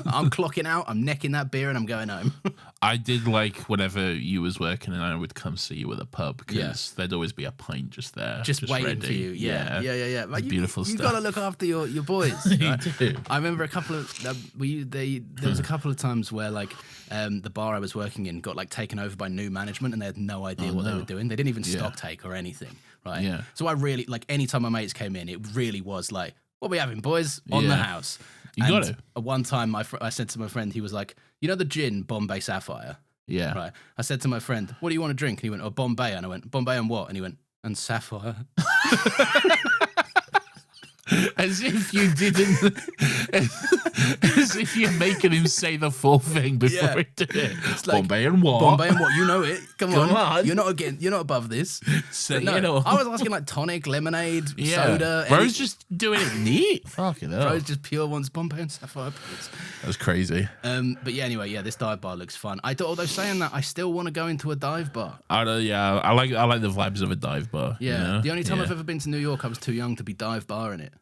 I'm clocking out. I'm necking that beer, and I'm going home." I did like whenever you was working and I would come see you at a pub because there'd always be a pint just there, just waiting ready. for you. Yeah. Like, beautiful stuff. You got to look after your boys. Right? You do. I remember a couple of there was a couple of times where like the bar I was working in got like taken over by new management and they had no idea what they were doing. They didn't even stock take or anything, right? Yeah. So I really like anytime my mates came in, it really was like, "What are we having, boys? On the house." You got it. One time I said to my friend, he was like, "You know the gin Bombay Sapphire?" Yeah. Right. I said to my friend, "What do you want to drink?" And he went, "Oh, Bombay." And I went, "Bombay and what?" And he went, "And Sapphire." As if you didn't, as if you're making him say the full thing before he did it. It's like, Bombay and what? Bombay and what? You know it. Come on. on. You're not above this. Say No, it all. I was asking like tonic, lemonade, soda. Bro's just doing it neat. Fucking hell. Bro's just pure ones, Bombay and Sapphire. Please. That's crazy. But yeah, anyway, this dive bar looks fun. Although saying that, I still want to go into a dive bar. I like the vibes of a dive bar. Yeah. You know? The only time I've ever been to New York, I was too young to be dive bar in it.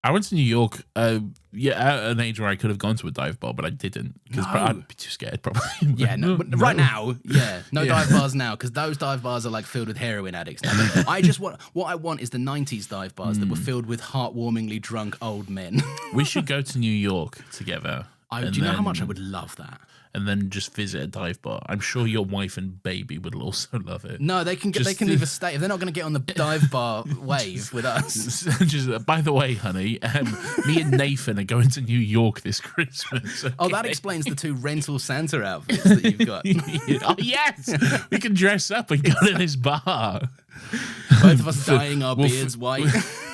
I went to New York, at an age where I could have gone to a dive bar, but I didn't because I'd be too scared, probably. Yeah, no, but right now, no dive bars now because those dive bars are like filled with heroin addicts. Now. What I want is the '90s dive bars that were filled with heartwarmingly drunk old men. We should go to New York together. Do you know how much I would love that? And then just visit a dive bar. I'm sure your wife and baby would also love it. No, they can leave a stay if they're not going to get on the dive bar wave with us. Just, by the way, honey, me and Nathan are going to New York this Christmas. Okay? Oh, that explains the 2 rental Santa outfits that you've got. Oh yes, we can dress up and go to this bar. Both of us dyeing our beards white.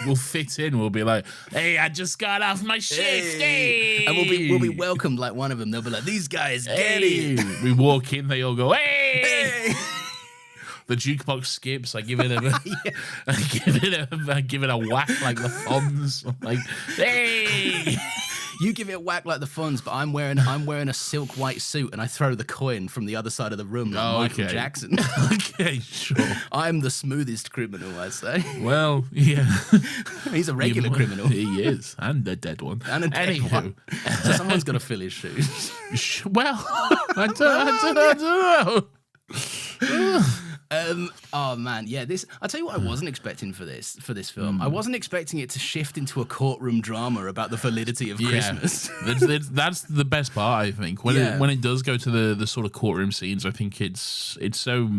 We'll fit in. We'll be like, "Hey, I just got off my shift." Hey. And we'll be welcomed like one of them. They'll be like, "These guys get it." We walk in, they all go, "Hey!" The jukebox skips. I give it I give it a whack like the Fonz. Like, "Hey!" You give it a whack like the Fonz, but I'm wearing a silk white suit and I throw the coin from the other side of the room like Michael Jackson. Okay, sure. I'm the smoothest criminal, I say. Well, yeah. He's a regular criminal. He is. And a dead one. And a dead one. So someone's got to fill his shoes. Well, I don't know. Oh man, yeah. I'll tell you what I wasn't expecting for this film. I wasn't expecting it to shift into a courtroom drama about the validity of Christmas. That's the best part, I think. When it does go to the sort of courtroom scenes, I think it's so.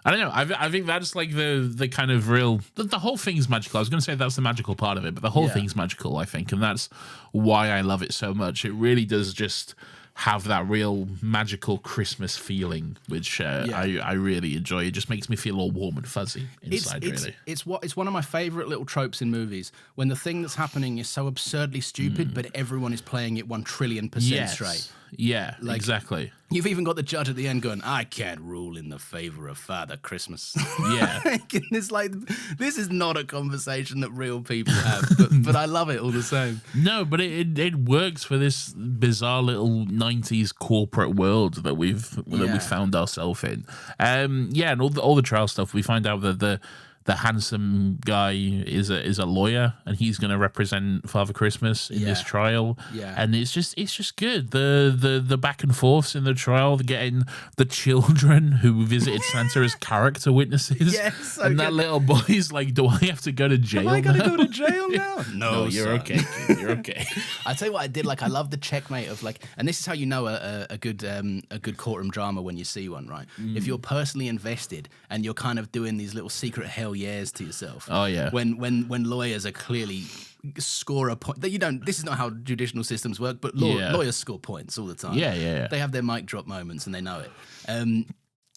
I don't know. I think that's like the kind of real. The whole thing's magical. I was going to say that's the magical part of it, but the whole thing's magical, I think, and that's why I love it so much. It really does just have that real magical Christmas feeling, which I really enjoy. It just makes me feel all warm and fuzzy inside. It's one of my favorite little tropes in movies when the thing that's happening is so absurdly stupid, but everyone is playing it 1,000,000,000% straight. Yeah, exactly. You've even got the judge at the end going, "I can't rule in the favor of Father Christmas." Yeah. It's like, this is not a conversation that real people have, but I love it all the same. No, but it works for this bizarre little 90s corporate world that we found ourselves in. And all the trial stuff, we find out that the handsome guy is a lawyer, and he's going to represent Father Christmas in this trial. Yeah, and it's just good. The back and forths in the trial, getting the children who visited Santa as character witnesses. Yes, and that little boy's like, "Do I have to go to jail? Am I going to go to jail now?" No, you're okay, kid. You're okay. I tell you what, I did like. I love the checkmate of like, and this is how you know a good courtroom drama when you see one, right? If you're personally invested and you're kind of doing these little secret hell yeahs to yourself. Oh yeah. When lawyers are clearly score a point that you don't. This is not how judicial systems work, but lawyers score points all the time. Yeah. They have their mic drop moments and they know it. And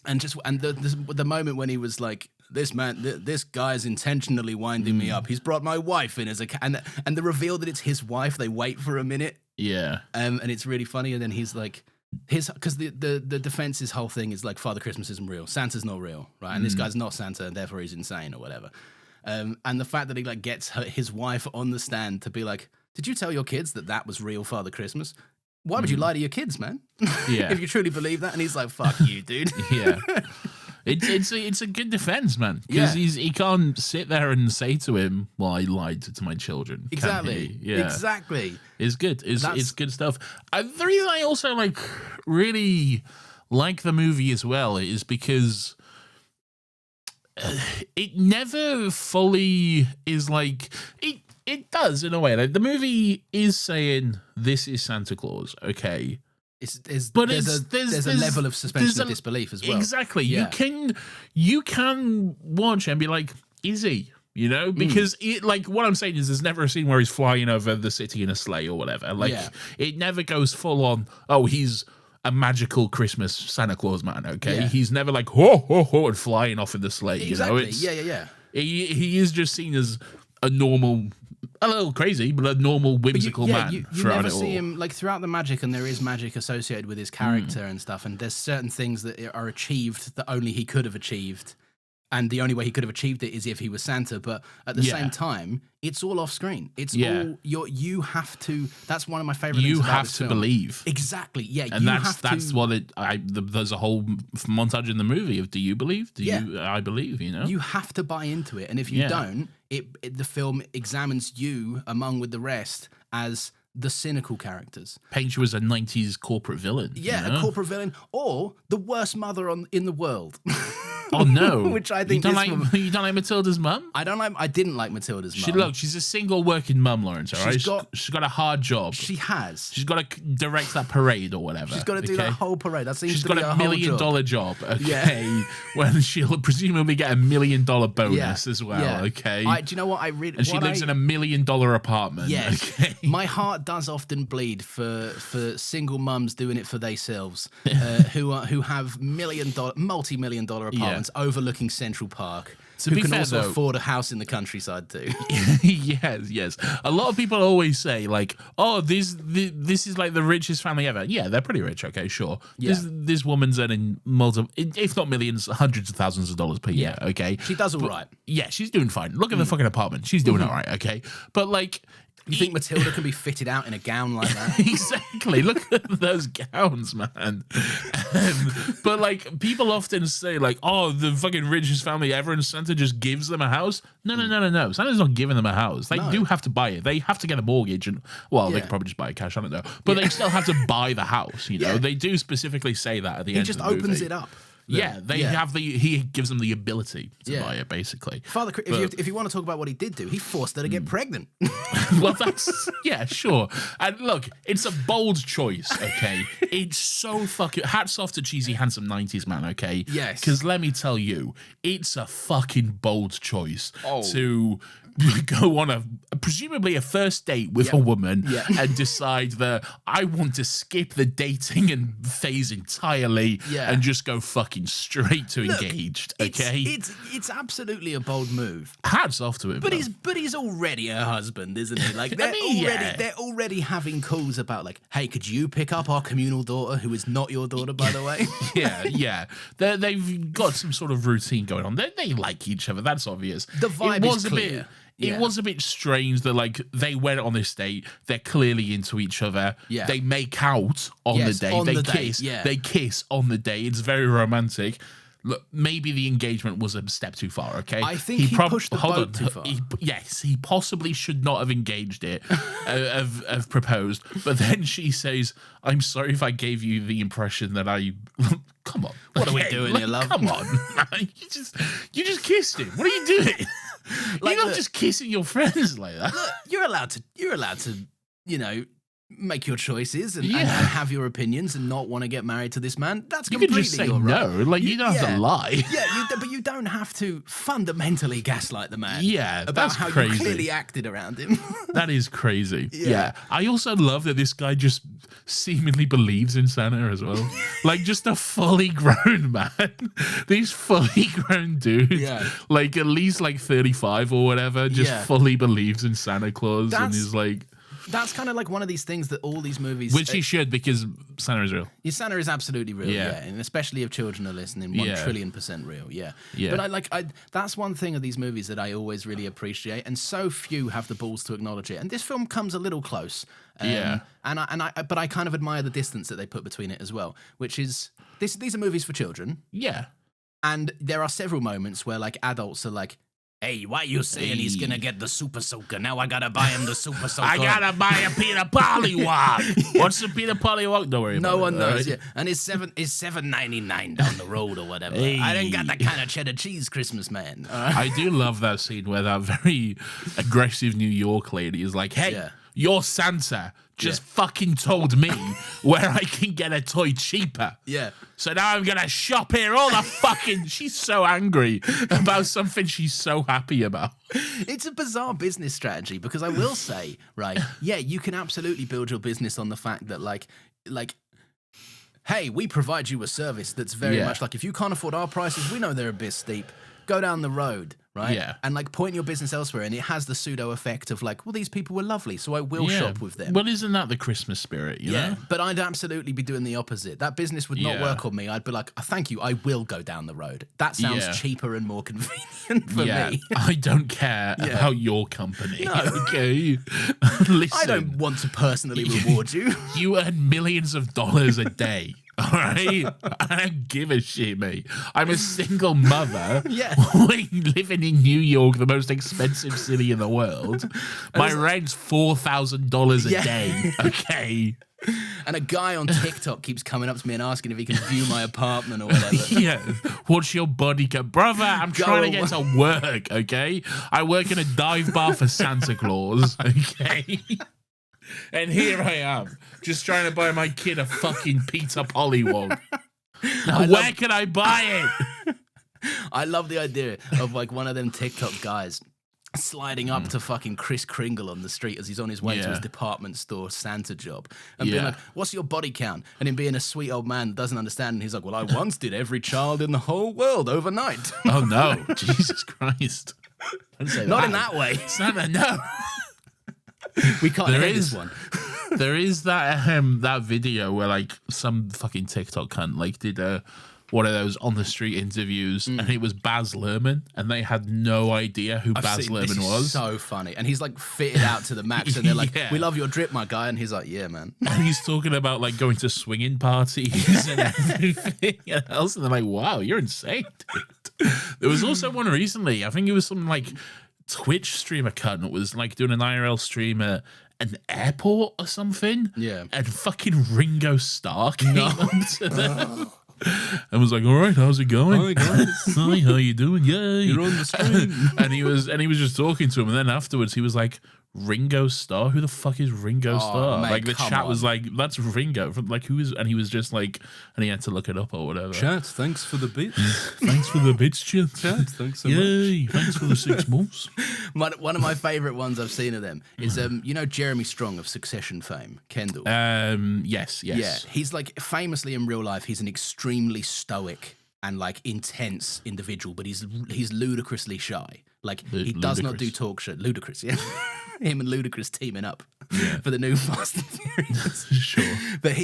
the moment when he was like, this guy's intentionally winding me up. He's brought my wife in as and the reveal that it's his wife. They wait for a minute. Yeah. And it's really funny. And then he's like, because the defense's whole thing is like, Father Christmas isn't real. Santa's not real, right? And this guy's not Santa, and therefore he's insane or whatever. And the fact that he like gets his wife on the stand to be like, "Did you tell your kids that was real Father Christmas?" Why would you lie to your kids, man? Yeah. If you truly believe that. And he's like, fuck you, dude. Yeah. It's a good defense, man, because he can't sit there and say to him, "Well, I lied to my children." Exactly. Yeah, Exactly. it's good. It's good stuff. The reason I also really like the movie as well is because it never fully is like it does in a way. Like the movie is saying this is Santa Claus, okay. There's a level of suspension of disbelief as well. Exactly. Yeah. You can watch and be like, is he? You know, because what I'm saying is there's never a scene where he's flying over the city in a sleigh or whatever. It never goes full on, oh, he's a magical Christmas Santa Claus man, okay? Yeah. He's never like, ho, ho, ho, and flying off in the sleigh, Exactly. you know? Yeah. He is just seen as a normal, a little crazy, but a normal whimsical man. You throughout never it all. see him throughout the magic, and there is magic associated with his character and stuff. And there's certain things that are achieved that only he could have achieved, and the only way he could have achieved it is if he was Santa. But at the same time, it's all off screen. It's all you have to. That's one of my favorite. You things about have this to film. believe. Exactly. Yeah, And that's what it. There's a whole montage in the movie of "Do you believe? I believe." You know, you have to buy into it, and if you don't, the film examines you along with the rest as the cynical characters. paints you as a '90s corporate villain. Yeah, you know? a corporate villain, or the worst mother in the world. Oh no! Which I think you don't like Matilda's mum. I didn't like Matilda's mum. She's a single working mum, Lawrence. All right, she's got a hard job. She has. She's got to direct that parade or whatever. She's got to do that whole parade. That seems She's to got be a her $1 million whole job. Okay, when she'll presumably get $1 million bonus as well. Yeah. Okay, do you know what I really? and she lives in $1 million apartment. Yes, okay? My heart does often bleed for single mums doing it for themselves, who have multi-million dollar apartments overlooking Central Park. To who be can fair, also though- afford a house in the countryside too. yes. A lot of people always say like, "Oh, this is like the richest family ever." Yeah, they're pretty rich. Okay, sure. Yeah. This woman's earning multiple, if not millions, hundreds of thousands of dollars per year. Okay, She does all right. yeah, she's doing fine. Look at the fucking apartment. She's doing all right. Okay, but like. You think Matilda can be fitted out in a gown like that? Exactly. Look at those gowns, man. But like, people often say like, "Oh, the fucking richest family ever," and Santa just gives them a house. No. Santa's not giving them a house. They do have to buy it. They have to get a mortgage, and they could probably just buy it cash. I don't know, but they still have to buy the house. You know, they do specifically say that at the end. He just of the opens movie. it up. Yeah, he gives them the ability to buy it, basically. Father, if you want to talk about what he did do, he forced her to get pregnant. Well, that's sure. And look, it's a bold choice, okay? It's so fucking hats off to cheesy, handsome 90s man, okay? Yes. Because let me tell you, it's a fucking bold choice to go on presumably a first date with a woman and decide that I want to skip the dating and phase entirely and just go fucking straight to engaged, okay? It's absolutely a bold move. Hats off to him. But though. he's already a husband, isn't he? Like they're already having calls about like, hey, could you pick up our communal daughter who is not your daughter, by the way? yeah. They've got some sort of routine going on. They like each other. That's obvious. The vibe is clear. It was a bit strange that like they went on this date. They're clearly into each other. Yeah. They make out on the date. They kiss. They kiss on the day. It's very romantic. Look, maybe the engagement was a step too far. Okay, I think he pushed the boat too far. He possibly should not have engaged it, have proposed. But then she says, "I'm sorry if I gave you the impression that I." Come on, what are we doing here, love? Come on, you just kissed him. What are you doing? You're not just kissing your friends like that. Look, you're allowed to, make your choices and have your opinions and not want to get married to this man. That's You completely can just say your right. no. Like you don't have to lie. Yeah, but you don't have to fundamentally gaslight the man. Yeah, about that's how crazy. you clearly acted around him. That is crazy. Yeah. Yeah. I also love that this guy just seemingly believes in Santa as well. Like just a fully grown man. These fully grown dudes. Yeah. Like at least like 35 or whatever, just fully believes in Santa Claus and is like that's kind of like one of these things that all these movies, Which he should, because Santa is real. Santa is absolutely real, Yeah. and especially if children are listening, 1,000,000,000,000% real, yeah. Yeah. But that's one thing of these movies that I always really appreciate, and so few have the balls to acknowledge it. And this film comes a little close, Yeah. but I kind of admire the distance that they put between it as well, which is these are movies for children, Yeah. and there are several moments where like adults are like, hey, why you saying he's gonna get the Super Soaker? Now I gotta buy him the Super Soaker. I gotta buy a Peter Pollywog. What's the Peter Pollywog? Don't worry about it. No one knows, all right? yeah. And it's $7.99 down the road or whatever. Hey. I didn't got that kind of cheddar cheese, Christmas man. All right? I do love that scene where that very aggressive New York lady is like, hey, Yeah. your Santa just fucking told me where I can get a toy cheaper. Yeah. So now I'm going to shop here all the fucking... She's so angry about something she's so happy about. It's a bizarre business strategy because I will say, right, yeah, you can absolutely build your business on the fact that like, hey, we provide you a service that's very much like, if you can't afford our prices, we know they're a bit steep. Go down the road, right? Yeah. And like point your business elsewhere, and it has the pseudo effect of like, well, these people were lovely, so I will shop with them. Well, isn't that the Christmas spirit, you know? But I'd absolutely be doing the opposite. That business would not Yeah. work on me. I'd be like, oh, thank you, I will go down the road. That sounds Yeah. cheaper and more convenient for Yeah, me. I don't care about your company. No. Okay, listen. I don't want to personally reward you. You earn millions of dollars a day. All right, I don't give a shit, mate. I'm a single mother, Yeah. living in New York, the most expensive city in the world. My rent's $4,000 a Yeah. day. Okay, And a guy on TikTok keeps coming up to me and asking if he can view my apartment or whatever. yeah. What's your body count, brother? I'm trying to get to work. Okay, I work in a dive bar for Santa Claus. Okay. And here I am, just trying to buy my kid a fucking Peter Pollywog. Now, where can I buy it? I love the idea of like one of them TikTok guys sliding up to fucking Kris Kringle on the street as he's on his way to Yeah. his department store Santa job and being Yeah. like, what's your body count? And him being a sweet old man that doesn't understand, and he's like, well, I once did every child in the whole world overnight. Oh, no. Jesus Christ. Don't say Not in that way. Santa, no. We can't There hear is- this one. There is that that video where like some fucking TikTok cunt like did one of those on the street interviews, and it was Baz Luhrmann, and they had no idea who Baz This Luhrmann is was. so funny. And he's like fitted out to the max, and they're like, Yeah. we love your drip, my guy. And he's like, yeah, man. And he's talking about like going to swinging parties and everything else, and they're like, "Wow, you're insane, dude." There was also one recently. I think it was some like Twitch streamer cunt was like doing an IRL stream at an airport or something. Yeah. And fucking Ringo Starr came up to them. And was like, "All right, how's it going? Hi, how you doing? Yay!" You're on the screen. and he was just talking to him, and then afterwards he was like, "Ringo Starr? Who the fuck is Ringo Starr?" mate, Like the come chat was on. like, "That's Ringo." From like who is? And he was just like, and he had to look it up or whatever. Chat, thanks for the bits. Thanks for the bits, chat. Chat, thanks so much. Yay! Thanks for the 6 months. One of my favorite ones I've seen of them is, you know, Jeremy Strong of Succession fame, Kendall. Yes. Yeah, he's like famously in real life, he's an extremely stoic and like intense individual, but he's ludicrously shy. Like he does not do Ludicrous. talk show. Ludicrous, yeah. Him and Ludacris teaming up for the new Fast and Furious. Sure. But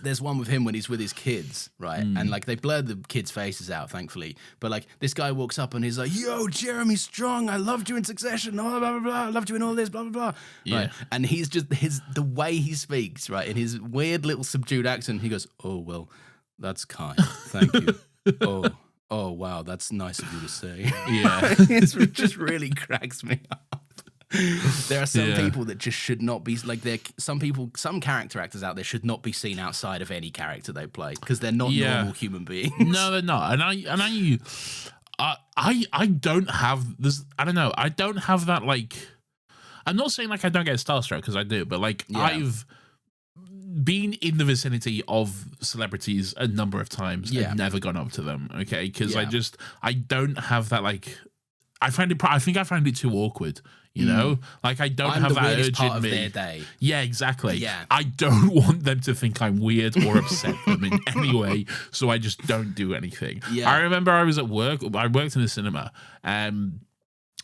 there's one with him when he's with his kids, right? And like they blurred the kids' faces out, thankfully. But like this guy walks up and he's like, "Yo, Jeremy Strong, I loved you in Succession, blah blah blah, blah. I loved you in all this, blah blah blah." Yeah. Right? And he's just the way he speaks, right, in his weird little subdued accent, he goes, "Oh well, that's kind, thank you. Oh wow, that's nice of you to say." Yeah. It just really cracks me up. There are some Yeah. people that just should not be like some character actors out there should not be seen outside of any character they play because they're not Yeah. normal human beings. No, they're not. And I don't have this. I don't know. I don't have that like. I'm not saying like I don't get starstruck because I do, but like Yeah. I've been in the vicinity of celebrities a number of times Yeah. and never gone up to them. Okay, because Yeah. I don't have that like. I think I find it too awkward. You know, like I don't I'm have the that weirdest urge part in of me. their day. Yeah, exactly. Yeah. I don't want them to think I'm weird or upset them in any way, so I just don't do anything. Yeah. I remember I was at work. I worked in the cinema, and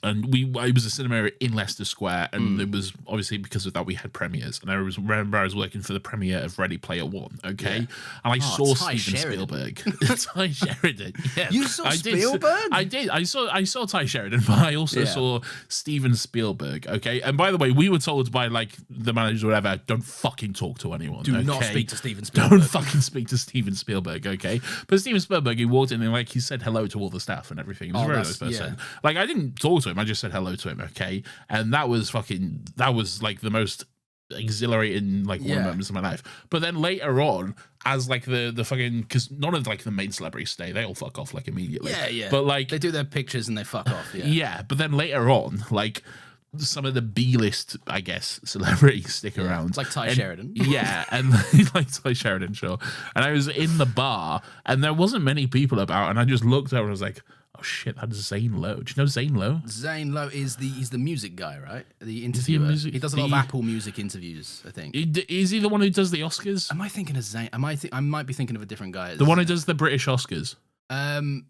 and it was a cinema in Leicester Square, and it was obviously because of that we had premieres. And remember I was working for the premiere of Ready Player One, okay, and I saw Ty Steven Sheridan. Spielberg. Ty Sheridan, yeah. You saw I did. Spielberg? I did. I saw Ty Sheridan, but I also saw Steven Spielberg. Okay, and by the way, we were told by like the manager or whatever, don't fucking talk to anyone. Do not okay? speak to Steven Spielberg. Don't fucking speak to Steven Spielberg, okay? But Steven Spielberg, he walked in and like he said hello to all the staff and everything. He was a very nice person. yeah. Like I didn't talk to him, I just said hello to him, okay? And that was like the most exhilarating like one of the moments of my life. But then later on, as like the fucking, because none of like the main celebrities stay, they all fuck off like immediately. Yeah. But like they do their pictures and they fuck off. Yeah. yeah, but then later on, like some of the B-list, I guess, celebrities stick around. It's like Ty And- Sheridan. Yeah, and like Ty Sheridan, sure. And I was in the bar, and there wasn't many people about, and I just looked over and I was like, oh shit, that's Zane Lowe. Do you know Zane Lowe? Zane Lowe he's the music guy, right? The he a interviewer. music- He does a lot of the- Apple Music interviews, I think. Is he the one who does the Oscars? Am I thinking of Zane? I might be thinking of a different guy. The one who does the British Oscars. Um,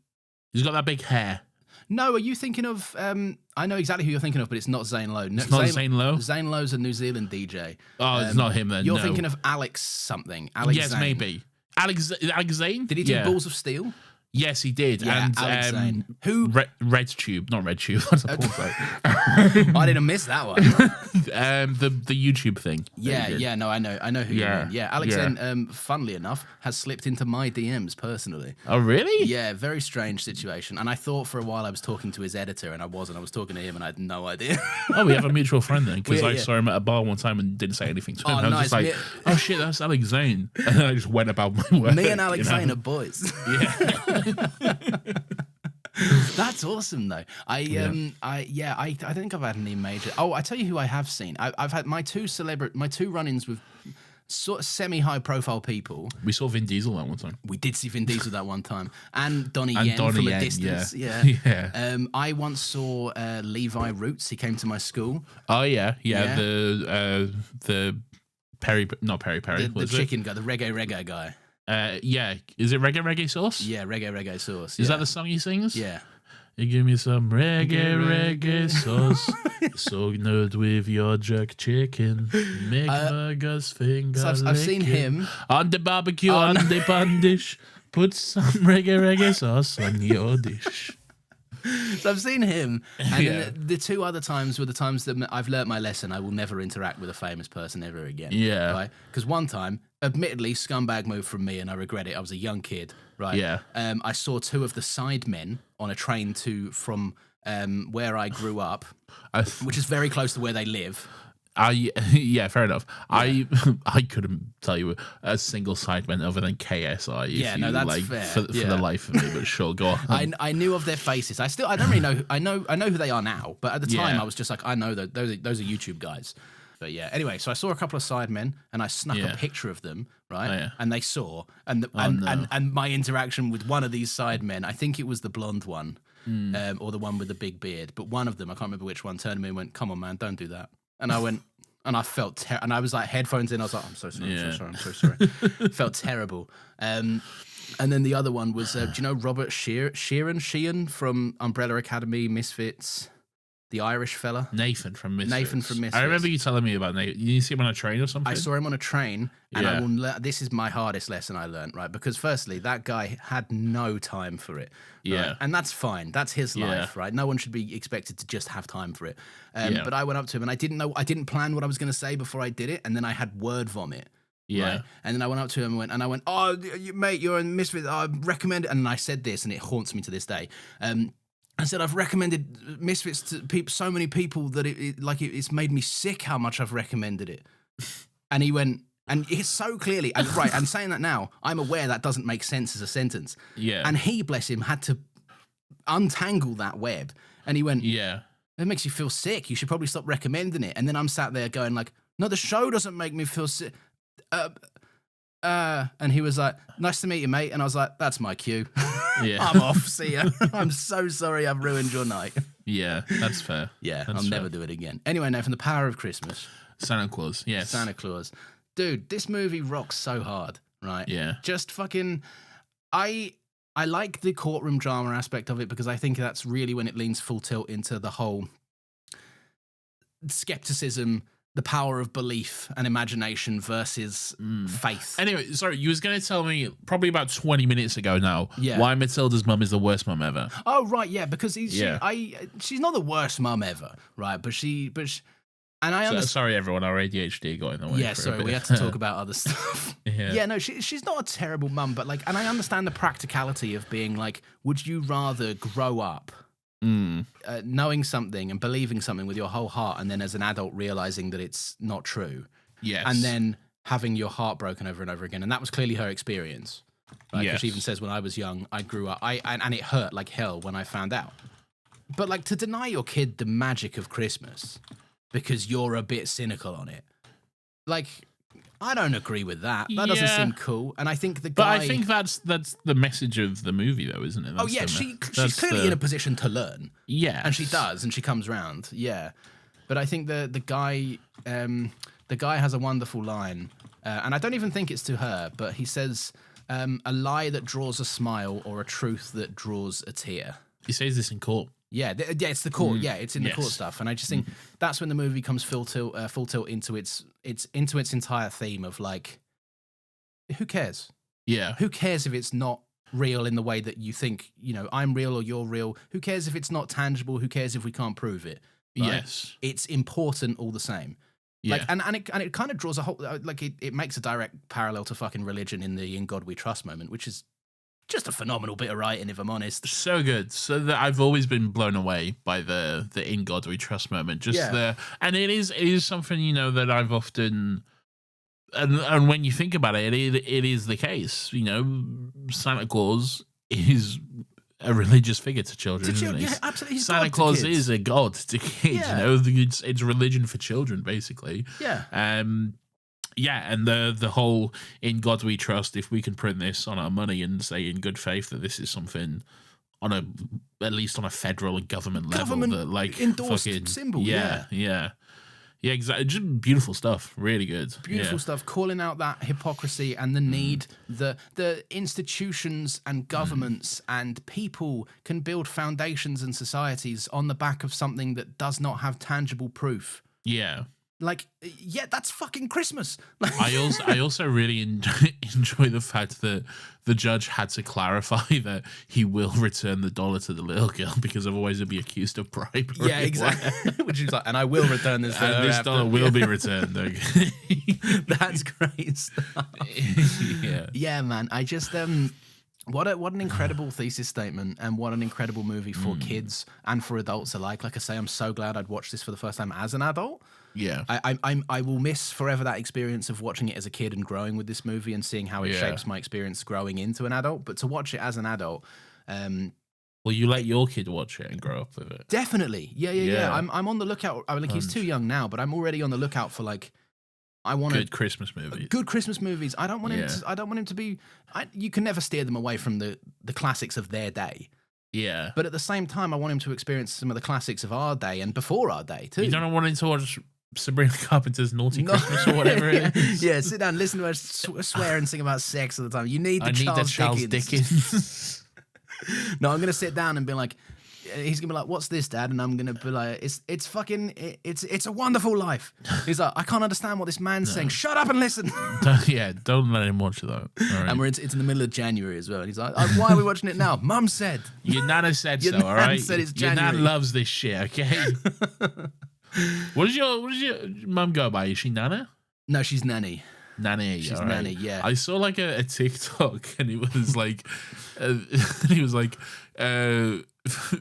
He's got that big hair. no, are you thinking of? I know exactly who you're thinking of, but it's not Zane Lowe. No, It's not Zane Lowe? Zane Lowe's a New Zealand DJ. Oh, it's not him then. You're no. thinking of Alex something. Alex Yes, Zane. maybe. Alex Zane? Did he do Yeah. Balls of Steel? Yes, he did. Yeah, and Alex Zane. Who? Red Tube, not Red Tube. That's a porn site. I didn't miss that one. The YouTube thing. Yeah. No, I know who Yeah, you mean. Yeah, Alex yeah. Zane, funnily enough, has slipped into my DMs personally. Oh, really? Yeah, very strange situation. And I thought for a while I was talking to his editor, and I wasn't. I was talking to him, and I had no idea. Oh, we have a mutual friend then, because Yeah, I yeah. saw him at a bar one time and didn't say anything to him. Oh, I was nice. just like, oh shit, that's Alex Zane. And then I just went about my work. Me and Alex you know? Zane are boys. Yeah. That's awesome, though. I think I've had any major. Oh, I tell you who I have seen. I've had my two run-ins with sort of semi-high profile people. We saw Vin Diesel that one time. We did see Vin Diesel that one time, and Donnie And Yen Donnie from a Yen, distance. yeah. Yeah. Yeah. I once saw Levi Roots. He came to my school. Oh, yeah. Yeah. The Perry, not Perry, The was it? chicken guy, the reggae guy. Yeah. Is it Reggae Sauce? Yeah, reggae sauce. Is yeah. that the song he sings? Yeah. You give me some reggae sauce. So nerd with your jerk chicken. Make burgers finger So I've seen licking. him. On the barbecue, on the bun dish. Put some reggae sauce on your dish. So I've seen him, and Yeah. then the two other times were the times that I've learnt my lesson. I will never interact with a famous person ever again. Yeah. Right? Because one time, admittedly, scumbag move from me, and I regret it. I was a young kid. Right. Yeah. I saw two of the sidemen on a train from where I grew up, which is very close to where they live. Yeah, fair enough. I couldn't tell you a single segment other than KSI. Yeah, no, that's fair. For Yeah. the life of me, but sure, go on. I knew of their faces. I don't really know. I know who they are now, but at the time Yeah. I was just like, I know that those are YouTube guys. But yeah, anyway, so I saw a couple of sidemen and I snuck Yeah. a picture of them, right? Oh, yeah. And they saw, and no. and my interaction with one of these sidemen, I think it was the blonde one, Hmm. or the one with the big beard, but one of them, I can't remember which one, turned to me and went, "Come on, man, don't do that." And I went. And I felt, and I was like headphones in. I was like, I'm so sorry, Yeah. I'm so sorry. Felt terrible. And then the other one was, do you know Robert Sheehan from Umbrella Academy, Misfits, the Irish fella? Nathan from Misfits. Nathan from Misfits. I remember you telling me about Nathan. You see him on a train or something? I saw him on a train, and Yeah. this is my hardest lesson I learned, right? Because firstly, that guy had no time for it. Right? Yeah. And that's fine. That's his Yeah. life, right? No one should be expected to just have time for it. Yeah. But I went up to him, and I didn't plan what I was going to say before I did it, and then I had word vomit. Yeah. Right? And then I went up to him and went, "Oh, mate, you're in Misfits. I recommend it." And I said this, and it haunts me to this day. I said, I've recommended Misfits to so many people that it's made me sick how much I've recommended it. And he went, and it's so clearly, and right, I'm saying that now, I'm aware that doesn't make sense as a sentence. Yeah. And he, bless him, had to untangle that web. And he went, Yeah. it makes you feel sick. You should probably stop recommending it. And then I'm sat there going like, no, the show doesn't make me feel sick. And he was like, nice to meet you, mate. And I was like, that's my cue. Yeah. I'm off. See ya. I'm so sorry I've ruined your night. Yeah, that's fair. Yeah, That's I'll never do it again. Anyway, now from The Power of Christmas, Santa Claus, yes. Santa Claus. Dude, this movie rocks so hard, right? Yeah. Just fucking, I like the courtroom drama aspect of it because I think that's really when it leans full tilt into the whole skepticism, the power of belief and imagination versus faith. Anyway, sorry, you was going to tell me probably about 20 minutes ago now Yeah. why Matilda's mum is the worst mum ever. Oh right, yeah, because she's not the worst mum ever, right? And I understand. Sorry, everyone, our ADHD got in the way. Yeah, for a sorry, bit. we had to talk about other stuff. Yeah. No, she's not a terrible mum, but like, and I understand the practicality of being like, would you rather grow up knowing something and believing something with your whole heart, and then as an adult realizing that it's not true, Yes. and then having your heart broken over and over again? And that was clearly her experience. Right? 'Cause Yes. she even says, when I was young, I grew up, and it hurt like hell when I found out. But like, to deny your kid the magic of Christmas because you're a bit cynical on it, like, I don't agree with that. That doesn't Yeah. seem cool. And I think the But guy. I think that's the message of the movie, though, isn't it? Oh That's yeah, the she's clearly in a position to learn, Yeah. and she does, and she comes round. Yeah, but I think the guy has a wonderful line, and I don't even think it's to her, but he says, "A lie that draws a smile, or a truth that draws a tear." He says this in court. Yeah, it's the court. Yeah, it's in the court Yes. stuff, and I just think that's when the movie comes full tilt into its entire theme of like, who cares? Yeah. Who cares if it's not real in the way that you think? You know, I'm real or you're real. Who cares if it's not tangible? Who cares if we can't prove it? Right? Yes. It's important all the same. Yeah. Like, and it kind of draws a whole like it makes a direct parallel to fucking religion in the "In God We Trust" moment, which is just a phenomenal bit of writing, if I'm honest. So good. So that I've always been blown away by the "In God We Trust" moment. Just Yeah. and it is something, you know, that I've often and when you think about it is the case. You know, Santa Claus is a religious figure to children, isn't he? Yeah, absolutely. He's Santa God to Claus kids. is a god to kids. Yeah. You know, it's religion for children, basically. Yeah. Yeah, and the whole "In God We Trust," if we can print this on our money and say in good faith that this is something on at least on a federal and government level, Government that like endorsed fucking symbol, yeah, exactly. Just beautiful stuff, really good, Beautiful stuff, calling out that hypocrisy and the need that the institutions and governments and people can build foundations and societies on the back of something that does not have tangible proof. Yeah. Like, yeah, that's fucking Christmas. I also really enjoy the fact that the judge had to clarify that he will return the dollar to the little girl because otherwise he'll be accused of bribery. Yeah, exactly. Which is like, and I will return this. And this dollar will be returned. Okay. That's great stuff. Yeah. Yeah, man. I just what an incredible thesis statement, and what an incredible movie for kids and for adults alike. Like I say, I'm so glad I'd watched this for the first time as an adult. Yeah. I will miss forever that experience of watching it as a kid and growing with this movie and seeing how it Yeah. shapes my experience growing into an adult. But to watch it as an adult, Well, you let your kid watch it and grow up with it. definitely, yeah. Yeah. I'm on the lookout. I mean, like, he's too young now, but I'm already on the lookout for like, I want Good Christmas movie. good Christmas movies. I don't want him. Yeah. I don't want him to be. You can never steer them away from the classics of their day. Yeah. But at the same time, I want him to experience some of the classics of our day and before our day too. You don't want him to watch Sabrina Carpenter's Naughty Christmas or whatever it is. Yeah, sit down, listen to her swear and sing about sex all the time. You need the I need the Charles Dickens. No, I'm gonna sit down and be like, he's gonna be like, "What's this, Dad?" And I'm gonna be like, "It's fucking, it's a wonderful life." He's like, "I can't understand what this man's saying. Shut up and listen." Don't let him watch that. All right. And it's in the middle of January as well. And he's like, "Why are we watching it now?" Mum said. Your nana said Your so, all nan right? said it's Your nan January. loves this shit, okay? What does your mum go by? Is she Nana? No, she's Nanny. Nanny. She's all right. Nanny, yeah. I saw like a TikTok and it was like,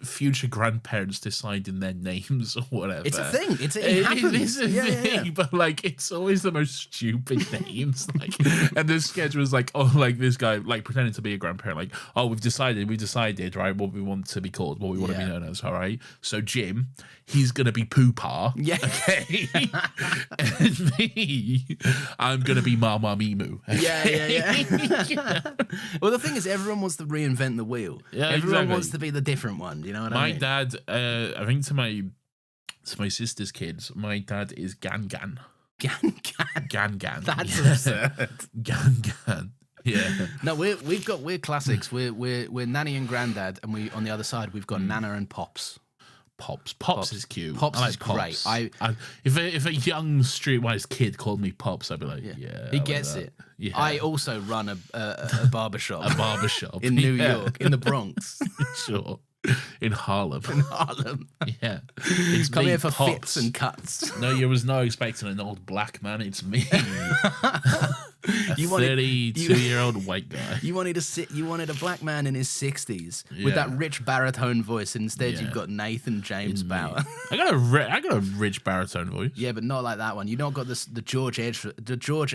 future grandparents deciding their names or whatever. It's a thing. It It happens. is a thing, Yeah. but like it's always the most stupid names. Like, and the sketch was like, oh, like this guy like pretending to be a grandparent, like, oh, we've decided, right, what we want to be called, what we want to be Yeah. known as, all right. So Jim, he's gonna be Poopa, Yeah. okay, and me, I'm gonna be Mama Mimu. Yeah. Well, the thing is, everyone wants to reinvent the wheel. Yeah, Everyone exactly. wants to be the different one. You know what I My mean? dad, I think to my sister's kids, my dad is Gan Gan. Gan. Gan Gan. That's Yeah. absurd. Gan Gan. Yeah. No, we're classics. We're Nanny and Grandad, and we on the other side we've got Nana and Pops. Pops is cute. Pops I like is great. Pops. If a young streetwise kid called me Pops, I'd be like, yeah, He I like gets that. it. Yeah. I also run a barbershop A barbershop in New Yeah. York, in the Bronx, Sure. In Harlem. Harlem. Yeah. It's Come me, here for Pops. fits and cuts. No, you was not expecting an old black man. It's me. You wanted 32-year-old white guy. You wanted a black man in his 60s with Yeah. that rich baritone voice. Instead, Yeah. you've got Nathan James Me. Bauer. I got a rich baritone voice. Yeah, but not like that one. You don't got the George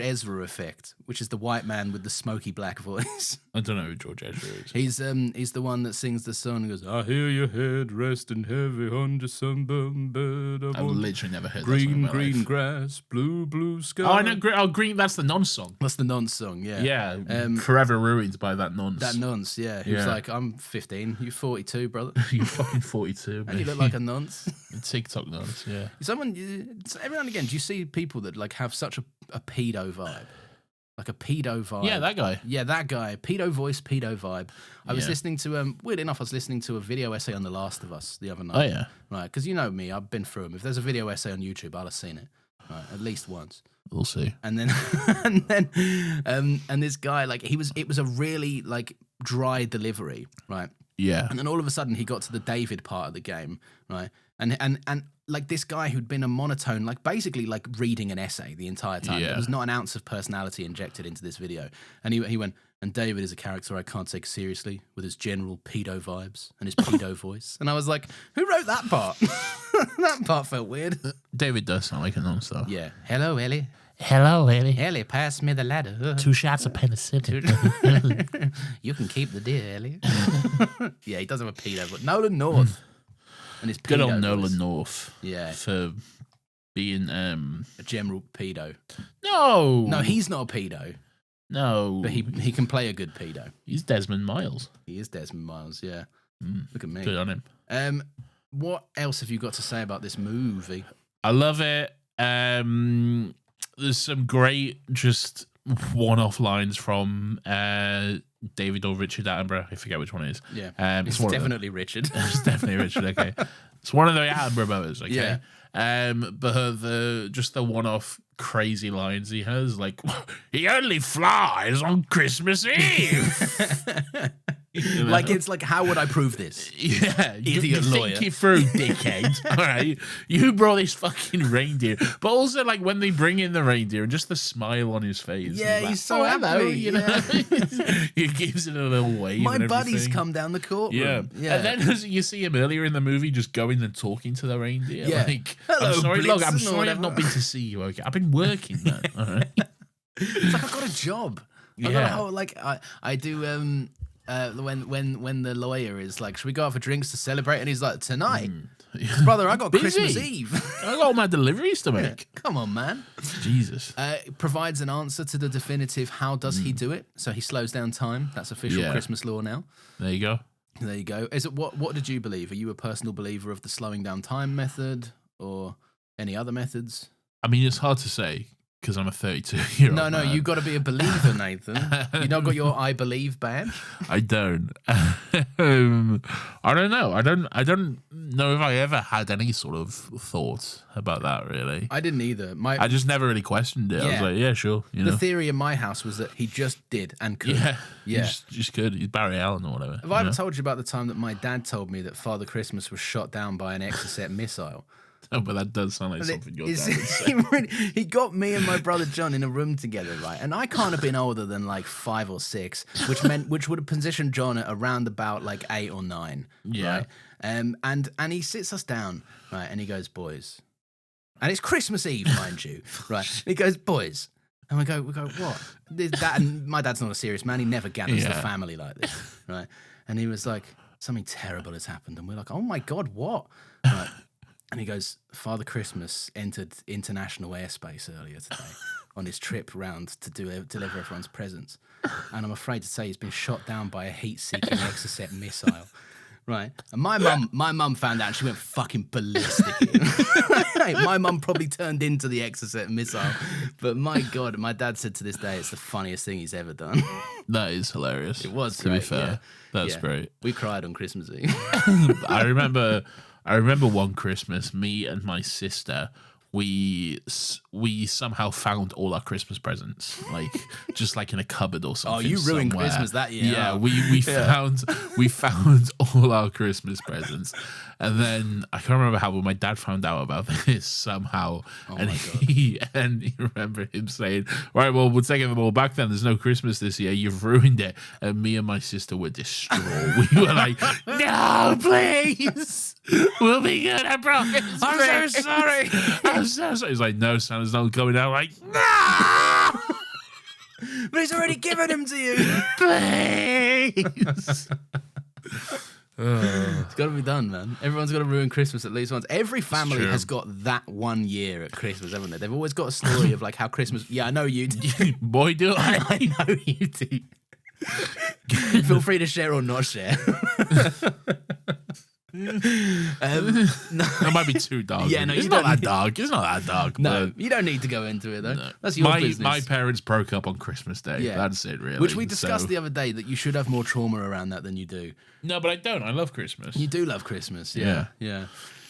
Ezra effect, which is the white man with the smoky black voice. I don't know who George Ezra is. He's the one that sings the song and goes, I hear your head resting heavy on your sunburned bed. I've literally never heard that song in Green, my green life. grass, blue, blue sky. Oh, I know. Green. That's the nonce song. That's the nonce song, yeah. Yeah, forever ruined by that nonce. That nonce, yeah. He was Yeah. like, I'm 15, you're 42, brother. You fucking 42, And you man. look like a nonce. TikTok nonce. Yeah. Every now and again, do you see people that like have such a pedo vibe? Like a pedo vibe. Yeah, that guy. Yeah, that guy. Pedo voice, pedo vibe. I was Yeah. listening to, weird enough, I was listening to a video essay on The Last of Us the other night. Oh yeah. Right, because you know me, I've been through them. If there's a video essay on YouTube, I'll have seen it. Right, at least once. We'll see. And then, and this guy, like, it was a really, like, dry delivery, right? Yeah. And then all of a sudden he got to the David part of the game, right? And like this guy who'd been a monotone, like basically like reading an essay the entire time. Yeah. There was not an ounce of personality injected into this video. And he went, and David is a character I can't take seriously with his general pedo vibes and his pedo voice. And I was like, who wrote that part? That part felt weird. David does sound like a nonce though. Yeah. Hello, Ellie. Hello, Ellie. Ellie, pass me the ladder. 2 shots of penicillin. You can keep the deer, Ellie. Yeah, he does have a pedo voice. Nolan North. And his Good pedo old voice. Nolan North. Yeah. For being A general pedo. No, He's not a pedo, no. but he can play a good pedo. He's Desmond Miles. He is Desmond Miles, yeah. Look at Good me. on him. What else have you got to say about this movie? I love it. There's some great just one-off lines from David or Richard Attenborough. I forget which one it is. Yeah, It's it's one of definitely Richard. It's definitely Richard. Okay, it's one of the Attenborough brothers. Okay, Yeah. but the one-off crazy lines he has, like he only flies on Christmas Eve. You know? Like, it's like, how would I prove this? Yeah, you Idiot lawyer. think you through, dickhead. All right, you brought this fucking reindeer, but also like when they bring in the reindeer and just the smile on his face. Yeah, like, he's so hello, happy, you know. He gives it a little wave. My and buddies everything. come down the Yeah. courtroom. Yeah. And then as you see him earlier in the movie just going and talking to the reindeer. Yeah. Like, Hello, I'm sorry, look, I'm Blitzen or sorry I've whatever. not been to see you. Okay, I've been working, man. All right. It's like, I've got a job. I've got a Yeah. whole, like, I do, when the lawyer is like, should we go out for drinks to celebrate? And he's like, tonight? Brother, I got Busy. Christmas Eve. I got all my deliveries to make. Come on, man. Jesus. Provides an answer to the definitive how does he do it? So he slows down time. That's official Yeah. Christmas law now. There you go. There you go. Is it what did you believe? Are you a personal believer of the slowing down time method or any other methods? I mean, it's hard to say because I'm a 32-year-old. No, man. you got to be a believer, Nathan. You not got your I believe badge? I don't. I don't know. I don't know if I ever had any sort of thought about that. Really, I didn't either. I just never really questioned it. I was Yeah. like, yeah, sure. You The know, theory in my house was that he just did and could. yeah, Yeah. just good. He's Barry Allen or whatever. Have I ever told you about the time that my dad told me that Father Christmas was shot down by an Exocet missile? Oh, but that does sound like And something your it's- dad would say. he got me and my brother John in a room together, right? And I can't have been older than like 5 or 6, which would have positioned John at around about like 8 or 9. Yeah. Right? And he sits us down, right? And he goes, boys. And it's Christmas Eve, mind you, right? And he goes, boys. And we go, what? And my dad's not a serious man. He never gathers the Yeah. family like this, right? And he was like, something terrible has happened. And we're like, oh my God, what? Right. And he goes, Father Christmas entered international airspace earlier today on his trip round to deliver everyone's presents. And I'm afraid to say he's been shot down by a heat-seeking Exocet missile. Right. And my mum found out and she went fucking ballistic. Hey, my mum probably turned into the Exocet missile. But my God, my dad said to this day it's the funniest thing he's ever done. That is hilarious. It was to great, be fair. yeah. That's Yeah. great. We cried on Christmas Eve. I remember one Christmas, me and my sister, we somehow found all our Christmas presents, like just like in a cupboard or something. Oh, you ruined somewhere. Christmas that year. Yeah, Oh. we found all our Christmas presents, and then I can't remember how, but my dad found out about this somehow, and he remember him saying, "Right, well, we're taking them all back. Then there's no Christmas this year. You've ruined it." And me and my sister were distraught. We were like, "No, please, we'll be good. I promise. I'm so sorry. I'm so sorry." He's like, "No, Santa's not coming out." Like, no, But he's already given him to you. please. It's got to be done, man. Everyone's got to ruin Christmas at least once. Every family true. has got that 1 year at Christmas, haven't they? They've always got a story of like how Christmas. Yeah, I know you do. Boy, do I. I know you do. Feel free to share or not share. No, That might be too dark. Yeah, no, it's you not don't that need- dark. It's not that dark. no, but you don't need to go into it though. That's your business. my parents broke up on Christmas Day. Yeah. That's it, really. Which we discussed So- the other day that you should have more trauma around that than you do. No, but I don't. I love Christmas. You do love Christmas, yeah.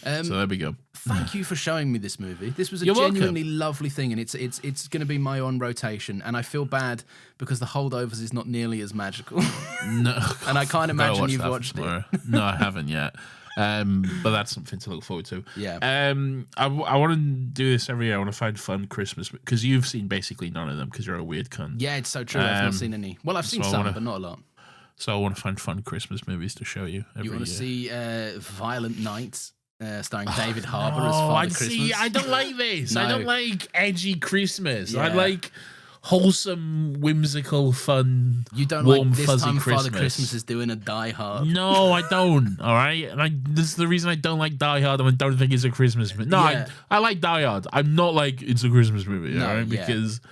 So there we go. Thank you for showing me this movie. This was a You're welcome. genuinely lovely thing, and it's going to be my on rotation. And I feel bad because The Holdovers is not nearly as magical. No, And I can't gotta imagine watch you've that watched it. tomorrow. No, I haven't yet. But that's something to look forward to. Yeah. I want to do this every year. I want to find fun Christmas because you've seen basically none of them because you're a weird cunt. Yeah, it's so true. I've not seen any. Well, I've seen so I some, wanna- but not a lot. So I want to find fun Christmas movies to show you every You want to year. see Violent Night, starring David Harbour as Oh, Father Christmas? see. I don't like this. I No. don't like edgy Christmas. I Yeah. like wholesome, whimsical, fun. You don't warm, like this fuzzy time Christmas. Father Christmas is doing a Die Hard. No, I don't. All right, and this is the reason I don't like Die Hard, and I don't think it's a Christmas movie. No, Yeah. I like Die Hard. I'm not like it's a Christmas movie, No, all right? yeah. Because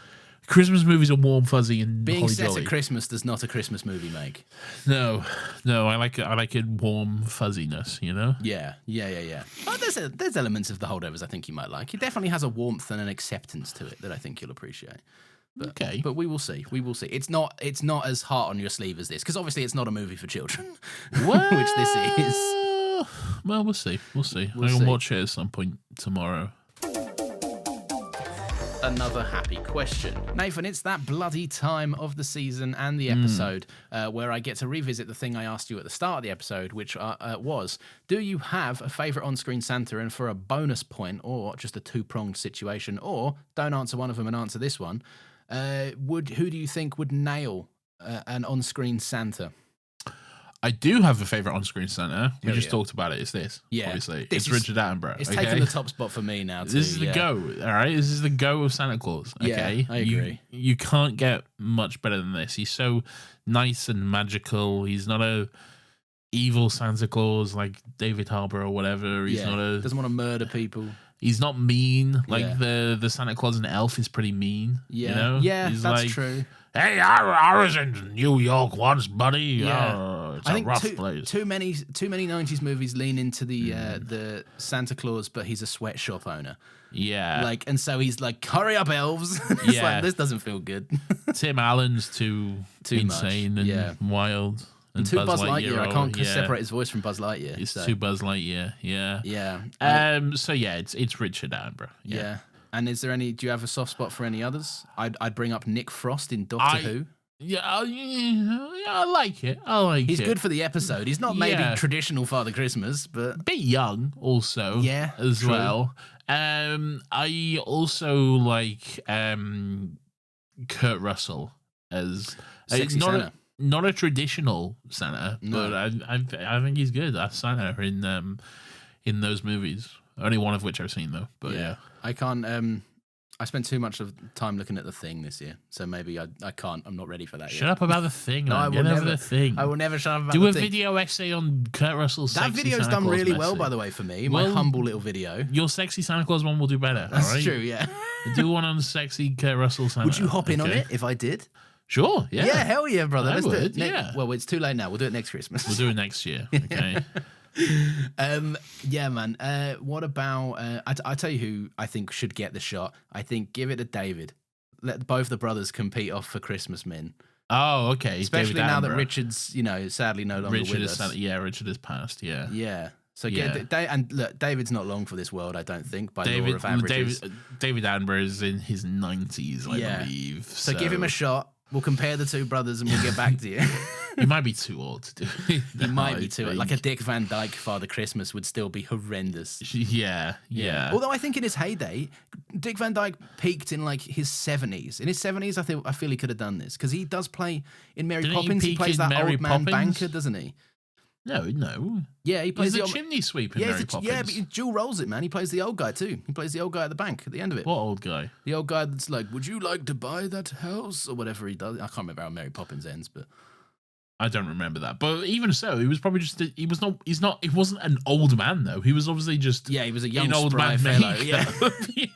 Christmas movies are warm, fuzzy, and Being holly set jolly. at Christmas does not a Christmas movie make. No, I like it warm fuzziness. You know. Yeah. Well, there's elements of The Holdovers I think you might like. It definitely has a warmth and an acceptance to it that I think you'll appreciate. Okay. But we will see. We will see. It's not as hard on your sleeve as this because obviously it's not a movie for children, which this is. Well, we'll see. We'll see. We'll I see. can watch it at some point tomorrow. Another happy question. Nathan, it's that bloody time of the season and the episode where I get to revisit the thing I asked you at the start of the episode, which was, do you have a favourite on-screen Santa? And for a bonus point or just a two-pronged situation, or don't answer one of them and answer this one, who do you think would nail an on-screen Santa? I do have a favorite on-screen Santa. We Hell just yeah. talked about it. It's this. Yeah. Obviously, This it's is- Richard Attenborough. It's okay? taking the top spot for me now, too. This is the go, all right? This is the go of Santa Claus, Yeah, okay? I agree. You can't get much better than this. He's so nice and magical. He's not a evil Santa Claus like David Harbour or whatever. He's not a. doesn't want to murder people. He's not mean. Like Yeah. the Santa Claus in Elf is pretty mean. Yeah, You know? yeah, He's that's like, true. Hey, I was in New York once, buddy. Yeah. Oh, it's I a think rough too place. many 90s movies lean into the Santa Claus, but he's a sweatshop owner. Yeah. Like, and so he's like, hurry up, elves. It's Yeah. like, this doesn't feel good. Tim Allen's too Too much, insane and yeah. wild. And Too Buzz Lightyear. I can't yeah. separate his voice from Buzz Lightyear. It's so, too Buzz Lightyear, yeah. Yeah. So yeah, it's Richard Attenborough. Yeah. And is there any, do you have a soft spot for any others? I'd bring up Nick Frost in Doctor Who. Yeah, I like it. I like He's it. good for the episode. He's not maybe Yeah. traditional Father Christmas, but Bit young, also. Yeah, as true. well. I also like Kurt Russell as Sexy not Santa. not a traditional Santa, No. but I think he's good as Santa in those movies. Only one of which I've seen though. But yeah. I can't. I spent too much of time looking at The Thing this year, so maybe I can't. I'm not ready for that Shut yet. up about the thing. No, man. I will Get over never. the thing. I will never shut up about Do The a Thing. video essay on Kurt Russell's That sexy video's Santa done Claus really well, message. by the way, for me. My Well, humble little video. Your sexy Santa Claus one will do better. That's all right? true. Yeah. Do one on sexy Kurt Russell Santa. Would you hop in on okay? it if I did? Sure. Yeah. Yeah, hell yeah, brother. I Let's do would, it. yeah. Well, it's too late now. We'll do it next Christmas. We'll do it next year. Okay. Yeah, man. What about? I tell you who I think should get the shot. I think give it to David. Let both the brothers compete off for Christmas Min. Oh, okay. Especially David now that Attenborough. Richard's, sadly no longer Richard with is us. Richard has passed. Yeah. Yeah. So Yeah. and look, David's not long for this world, I don't think, by law of averages. David Attenborough is in his 90s, I Yeah. believe. So give him a shot. We'll compare the two brothers and we'll get back to you. He might be too old to do it. He might be I too. think. Like a Dick Van Dyke Father Christmas would still be horrendous. Yeah. Although I think in his heyday, Dick Van Dyke peaked in like his 70s. In his 70s, I feel he could have done this because he does play in Mary Didn't he Poppins. He peak plays in that Mary old man Poppins? banker, doesn't he? No. Yeah, he plays He's the a old. chimney sweep in Yeah, Mary Poppins. yeah, but Jewel rolls it, man. He plays the old guy too. He plays the old guy at the bank at the end of it. What old guy? The old guy that's like, "Would you like to buy that house?" or whatever he does. I can't remember how Mary Poppins ends, but I don't remember that. But even so, he was probably just he wasn't an old man though. He was obviously just yeah, he was a young an old spry man fellow. maker. Yeah.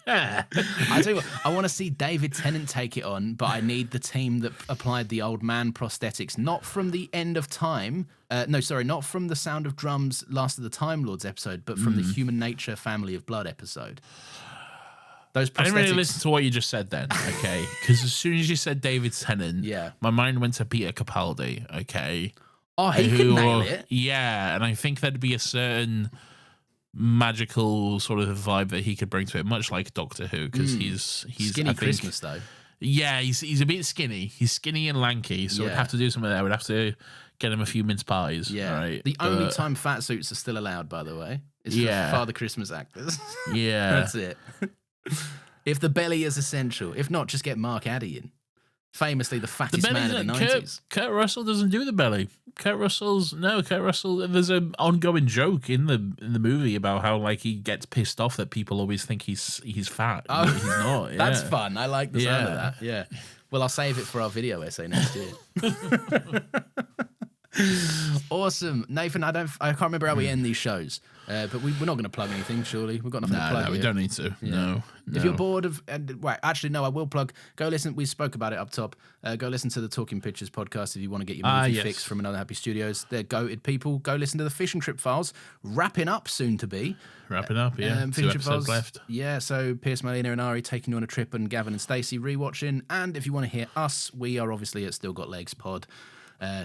Yeah. I tell you what, I want to see David Tennant take it on, but I need the team that applied the old man prosthetics, not from the End of Time. Not from the Sound of Drums Last of the Time Lords episode, but from the Human Nature Family of Blood episode. Those prosthetics. I didn't really listen to what you just said then, okay? Because as soon as you said David Tennant, Yeah. my mind went to Peter Capaldi, okay? Oh, he could nail it. Yeah, and I think there'd be a certain magical sort of vibe that he could bring to it, much like Doctor Who, because he's Skinny I think- Christmas though. Yeah, he's a bit skinny. He's skinny and lanky, so we'd Yeah. have to do something there. We'd have to get him a few mince pies. Yeah. right? The only But, time fat suits are still allowed, by the way, is for Yeah. Father Christmas actors. Yeah, That's it. If the belly is essential, if not, just get Mark Addy in. Famously, the fattest man of the 90s. Kurt Russell doesn't do the belly. Kurt Russell. There's an ongoing joke in the movie about how like he gets pissed off that people always think he's fat. Oh, but he's not. That's yeah. fun. I like the sound of Yeah. that. Yeah. Well, I'll save it for our video essay next year. Awesome, Nathan. I can't remember how we end these shows, but we're not going to plug anything. Surely we've got nothing to plug. No, we here. don't need to. No. If you're bored of, actually, no, I will plug. Go listen. We spoke about it up top. Go listen to the Talking Pictures podcast if you want to get your movie yes. fix from Another Happy Studios. They're goated people. Go listen to the Fish and Trip Files, wrapping up soon to be. Wrapping up, yeah. Fish 2 and Trip episodes Files left. Yeah, so Pierce, Malina, and Ari taking you on a trip, and Gavin and Stacey rewatching. And if you want to hear us, we are obviously at Still Got Legs Pod.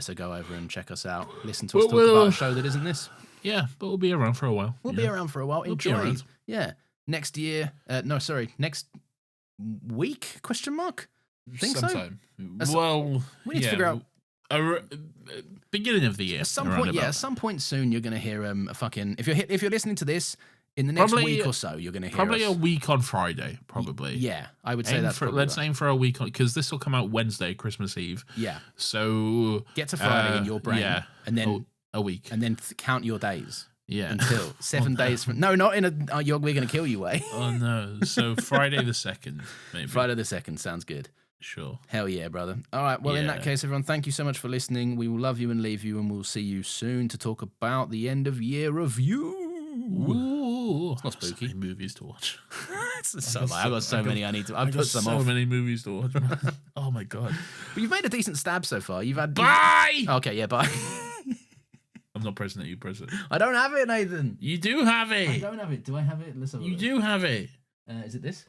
So go over and check us out. Listen to us talk about a show that isn't this. Yeah, but we'll be around for a while. We'll be around for a while. be Enjoy. around. Yeah. Next year. Next week? Question mark? Think so? Sometime. Well, We need to figure out. beginning of the year. At some around point, about. at some point soon, you're going to hear a fucking. If you're listening to this in the next Probably- week or so, you're going to hear Probably us. a week on Friday, probably. Yeah, I would say that's probably let's right. aim for a week on, because this will come out Wednesday, Christmas Eve. Yeah, So get to Friday in your brain, yeah, and then a week. count your days Yeah. until 7 days from. No, not in a. We're going to kill you way. Oh no! So Friday the 2nd, maybe. Friday the 2nd sounds good. Sure. Hell yeah, brother. All right. Well, in that Yeah. case, everyone, thank you so much for listening. We will love you and leave you, and we'll see you soon to talk about the end of year review. Ooh, not spooky. So many movies to watch. I've got so many I need to. I've I've put got some so off. many movies to watch. Oh my god! But you've made a decent stab so far. You've had. Bye. Okay, yeah, bye. I'm not pressing it. You press it. I don't have it, Nathan. You do have I it. don't have it. Do I have it? Let's have a You look. do have it. Is it this?